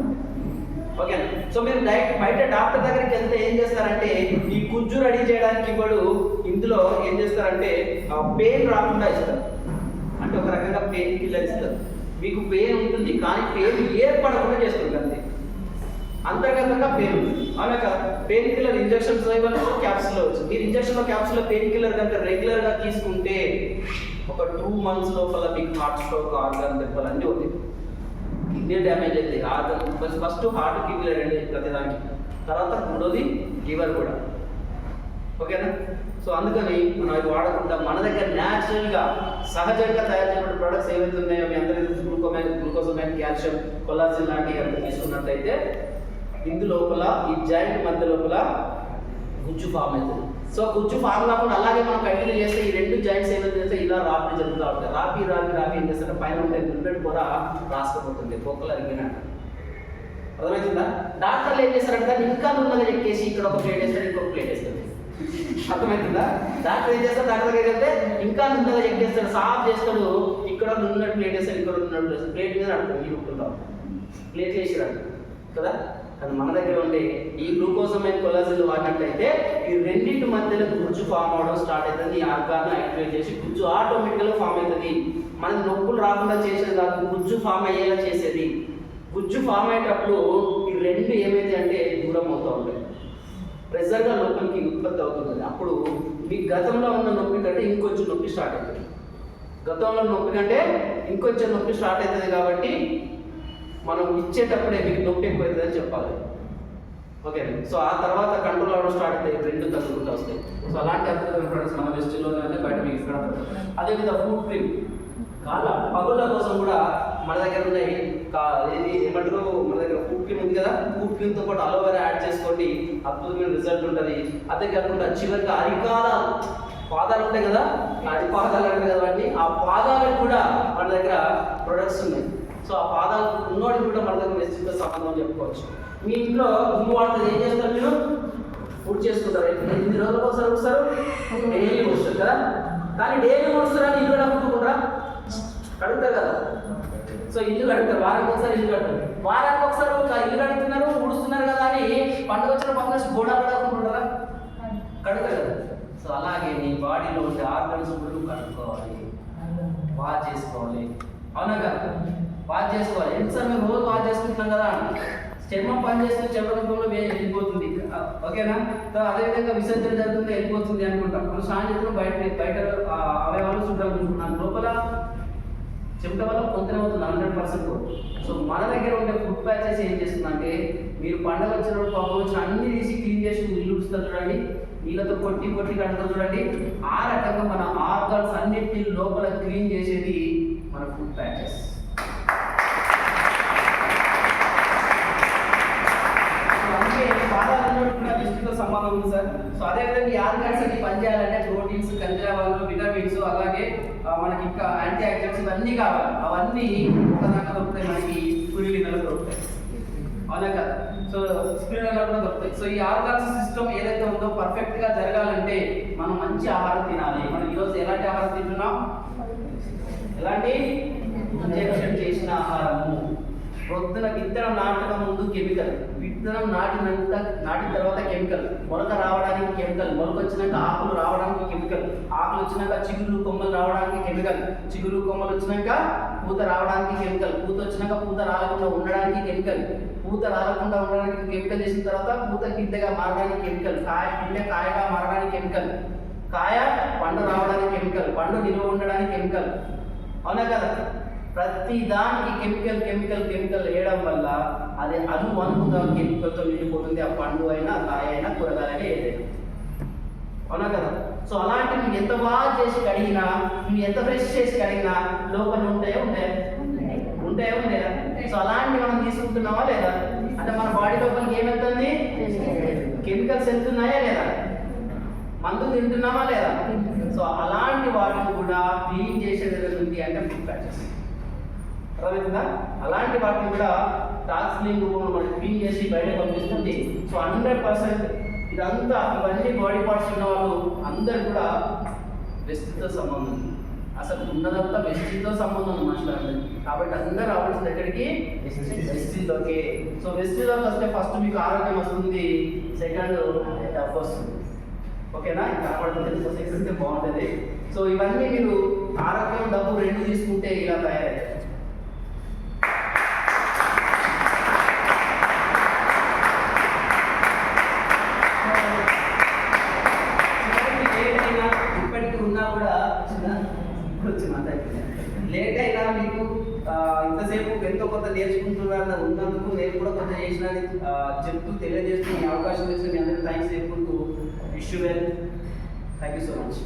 ఓకేనా? సో మీరు డైరెక్ట్ బయట డాక్టర్ దగ్గరికి వెళ్తే ఏం చేస్తారంటే ఈ గుజ్జు రెడీ చేయడానికి ఇవ్వడు, ఇందులో ఏం చేస్తారంటే పెయిన్ రాకుండా ఇస్తారు. అంటే ఒక రకంగా పెయిన్ కిల్లర్ ఇస్తారు. మీకు పెయిన్ ఉంటుంది కానీ పెయిన్ ఏర్పడకుండా చేస్తుంది అంతే. అంతర్గతంగా పెయిన్ ఉంటుంది. అవునా కదా? పెయిన్ కిల్లర్ ఇంజక్షన్స్ ఇవ్వచ్చు, క్యాప్సుల్ ఇవ్వచ్చు. మీరు ఇంజక్షన్లో క్యాప్సుల్లో పెయిన్ కిల్లర్ కనుక రెగ్యులర్గా తీసుకుంటే ఒక 2 months లోపల మీకు హార్ట్ స్ట్రోక్, ఆర్గాన్ దెబ్బలు అన్నీ అవుతాయి. కిడ్నీ డ్యామేజ్ అయితే ఆర్గాన్ ఫస్ట్ హార్ట్, కిడ్నీ రెండు ప్రతిదానికి, తర్వాత మూడోది లివర్ కూడా. ఓకేనా? సో అందుకని మనం అవి వాడకుండా మన దగ్గర న్యాచురల్గా సహజంగా తయారు చేయబడిన ప్రొడక్ట్స్ ఏవైతే ఉన్నాయో మీ అందరికీ గ్లూకోజమైన్, కాల్షియం, కొలాజిన్ లాంటివి అంతా తీసుకున్నట్లయితే ఇందు లోపల ఈ జాయింట్ మధ్య లోపల గుజ్జు ఫామ్ అవుతుంది. సో గుజ్జు ఫామ్ కాకుండా అలాగే మనం కంటిన్యూ చేస్తే ఈ రెండు జాయింట్స్ ఏమైతే చేస్తే ఇలా రాపి జరుగుతూ ఉంటాయి. రాపి ఏం చేస్తారు? పైన ఉంటే గుండెడు కూడా రాసుకుపోతుంది, బొక్కలు అరిగినట్టు. అర్థమవుతుందా? డాక్టర్లు ఏం చేస్తారంటే ఇంకా నున్నగా ఎక్కేసి ఇక్కడ ఒక ప్లేట్ వేస్తారు, ఇంకొక ప్లేట్ వేస్తారు. అర్థమవుతుందా? డాక్టర్ ఏం చేస్తారు? డాక్టర్ దగ్గరికి వెళ్తే ఇంకా నున్నగా ఎక్కేస్తాడు, సాఫ్ చేస్తాడు, ఇక్కడ నున్నట్టు ప్లేట్ వేస్తాడు, ఇక్కడ నున్నట్టు వేస్తాడు. ప్లేట్ మీద అడుగుతాడు, మీరు ఉంటుంటాం ప్లేట్ వేసిరాడు కదా. కానీ మన దగ్గర ఉండే ఈ గ్లూకోజమైన్, కొలాజిన్ వాడినట్లయితే ఈ రెండింటి మధ్యలో గుజ్జు ఫామ్ అవడం స్టార్ట్ అవుతుంది. ఈ ఆర్గాన్ యాక్టివేట్ చేసి గుజ్జు ఆటోమేటిక్గా ఫామ్ అవుతుంది. మనకి నొప్పులు రాకుండా చేసేది కాదు, గుజ్జు ఫామ్ అయ్యేలా చేసేది. గుజ్జు ఫామ్ అయ్యేటప్పుడు ఈ రెండు ఏమైతే అంటే దూరం అవుతూ ఉంటాయి, ప్రెషర్గా లోపలికి ఉత్పత్తి అవుతుంది. అప్పుడు మీ గతంలో ఉన్న నొప్పి కంటే ఇంకొంచెం నొప్పి స్టార్ట్ అవుతుంది. గతంలో నొప్పి కంటే ఇంకొంచెం నొప్పి స్టార్ట్ అవుతుంది. కాబట్టి మనం ఇచ్చేటప్పుడే మీకు నొప్పి ఎక్కువ అవుతుంది అని చెప్పాలి. ఓకే? సో ఆ తర్వాత కంట్రోల్ అవ్వడం స్టార్ట్ అవుతాయి, రెండు తగ్గుకుంటూ వస్తాయి. సో అలాంటి అద్భుతమైన ప్రొడక్ట్స్ మన వెస్టిలోనే బయట మీకు ఇక్కడ. అదేవిధంగా ఫుడ్ క్రీమ్, కాళ్ళ పగుళ్ళ కోసం కూడా మన దగ్గర ఉన్నాయి. ఇది ఏమంటారు, మన దగ్గర ఫుడ్ క్రీమ్ ఉంది కదా, ఫుడ్ క్రీమ్తో పాటు అలోవెరా యాడ్ చేసుకోండి, అద్భుతమైన రిజల్ట్ ఉంటుంది. అదే కాకుండా చివరిగా అరికాలాలు, పాదాలు ఉంటాయి కదా, అరిపాదాలు అంటారు కదా వాటిని, ఆ పాదాలకు కూడా మన దగ్గర ప్రొడక్ట్స్ ఉన్నాయి. సో ఆ పాదాలు ఉన్నోడికి కూడా మన దగ్గర వెస్టితో సంబంధం చెప్పుకోవచ్చు. మీ ఇంట్లో గుమ్ము వాడితే ఏం చేస్తారు? మీరు ఫుడ్ చేసుకుంటారు. 8 రోజులకు ఒకసారి వస్తారు, డైలీ వస్తారు కదా. కానీ డైలీ వస్తారని ఇల్లు కడుక్కుంటారా? కడుగుతారు కదా. సో ఇల్లు కడుగుతారు, వారానికి ఒకసారి ఇల్లు కడతారు. వారానికి ఒకసారి ఇల్లు కడుగుతున్నారు, ఉడుస్తున్నారు కదా అని పండుగ వచ్చిన పక్కన గోడాలు కడుక్కుంటారా? కడుగుతారు కదా. సో అలాగే నీ బాడీలో ఉండే ఆర్గన్స్ కూడా కడుక్కోవాలి, వాష్ చేసుకోవాలి. అవునా కదా? వాష్ చేసుకోవాలి. ఎందుసారి మేము రోజు వాష్ చేసుకుంటున్నాం కదా, చర్మం పని చేస్తే చర్మ రూపంలో వెళ్ళిపోతుంది. ఓకేనా? సో అదేవిధంగా విసర్జన జరుగుతుంది, వెళ్ళిపోతుంది అనుకుంటాం. మనం స్నానం చేస్తున్నాం, బయట అవయవాలు శుభ్రం ఉంచుకున్నాం, లోపల చెమట వల్ల కొంతనే అవుతుంది 100%. సో మన దగ్గర ఉండే ఫుడ్ ప్యాచెస్ ఏం చేస్తుందంటే, మీరు పండుగ వచ్చినప్పుడు పప్పు వచ్చిన అన్ని తీసి క్లీన్ చేసి ఇల్లు ఉడుస్తారు చూడండి, నీళ్ళతో కొట్టి కడుగుతారు చూడండి. ఆ రకంగా మన ఆర్గాన్స్ అన్నిటిని లోపల క్లీన్ చేసేది మన ఫుడ్ ప్యాచెస్. దృష్టితో సంబంధం ఉంది సార్. సో అదేవిధంగా ఈ ఆర్గాన్స్ అన్ని పనిచేయాలంటే ప్రోటీన్స్, ఖనిజాలు, విటమిన్స్, అలాగే మనకి ఇంకా యాంటీ ఆక్సిడెంట్స్ ఇవన్నీ కావాలి. అవన్నీ ఒక దాంట్లో దొరుకుతాయి, మనకి స్పిరులినాలో దొరుకుతాయి. అవునా కదా? సో స్పిరులినాలో కూడా దొరుకుతాయి. సో ఈ ఆర్గాన్స్ సిస్టమ్ ఏదైతే ఉందో పర్ఫెక్ట్ గా జరగాలంటే మనం మంచి ఆహారం తినాలి. మనం ఈరోజు ఎలాంటి ఆహారం తింటున్నాం? ఎలాంటి ఇంజెక్షన్ చేసిన ఆహారము. పొద్దున విత్తనం నాటక ముందు కెమికల్, విత్తనం నాటిన తర్వాత కెమికల్, మొలక రావడానికి కెమికల్, మొలక వచ్చినాక ఆకులు రావడానికి కెమికల్, ఆకులు వచ్చినాక చిగురు కొమ్మలు రావడానికి కెమికల్, చిగురు కొమ్మలు వచ్చినాక పూత రావడానికి కెమికల్, పూత వచ్చినాక పూత రాలకుండా ఉండడానికి కెమికల్, పూత రాలకుండా ఉండడానికి కెమికల్ చేసిన తర్వాత పూత గింజగా మారడానికి కెమికల్, గింజ కాయగా మారడానికి కెమికల్, కాయ పండు రావడానికి కెమికల్, పండు నిల్వ ఉండడానికి కెమికల్. అవునా కదా? ప్రతి దానికి కెమికల్ వేయడం వల్ల అది అనువంతుగా కెమికల్తో నిండిపోతుంది. ఆ పండు అయినా కాయ అయినా కూరగాయలైనా ఏదైనా, అవునా కదా? సో అలాంటి నువ్వు ఎంత బాగా చేసి కడిగినా, నువ్వు ఎంత ఫ్రెష్ చేసి కడిగినా లోపల ఉంటాయా? సో అలాంటి మనం తీసుకుంటున్నావా లేదా? అంటే మన బాడీ లోపలికి ఏమవుతుంది? కెమికల్స్ వెళ్తున్నాయా లేదా? మందు తింటున్నామా లేదా? సో అలాంటి వాటిని కూడా క్లీన్ చేసేది ఉంది అంటే ఫుడ్ ప్యాచెస్. అర్థమవుతుందా? అలాంటి వాటిని కూడా టాక్స్ క్లీన్ రూపంలో మనం క్లీన్ చేసి బయట పంపిస్తుంది. సో 100% ఇదంతా ఇవన్నీ బాడీ పార్ట్స్ ఉన్న వాళ్ళు అందరు కూడా వెస్ట్తో సంబంధం ఉంది. అసలు ఉన్నదంతా వెస్ట్తో సంబంధం ఉంది మాస్టర్. కాబట్టి అందరూ రావాల్సిన దగ్గరికి వెస్ట్లోకి. సో వెస్ట్లోకి వస్తే ఫస్ట్ మీకు ఆరోగ్యం వస్తుంది, సెకండ్ డబ్బు వస్తుంది. ఓకేనా? కనపడుతుంది సొసైటీ బాగుంటుంది. సో ఇవన్నీ మీరు ఆరోగ్యం డబ్బు రెండు తీసుకుంటే ఇలా తయారయ్యారు. ఇప్పటికీ ఉన్నా కూడా లేట్ అయినా మీకు ఇంతసేపు ఎంతో కొంత నేర్చుకుంటున్నారని ఉన్నందుకు నేను కూడా కొంత చేసిన చెప్తూ తెలియజేస్తూ మీ అవకాశం ఇచ్చిన మీ అందరికీ థ్యాంక్స్ చెప్పుకుంటూ wish you well. Thank you so much.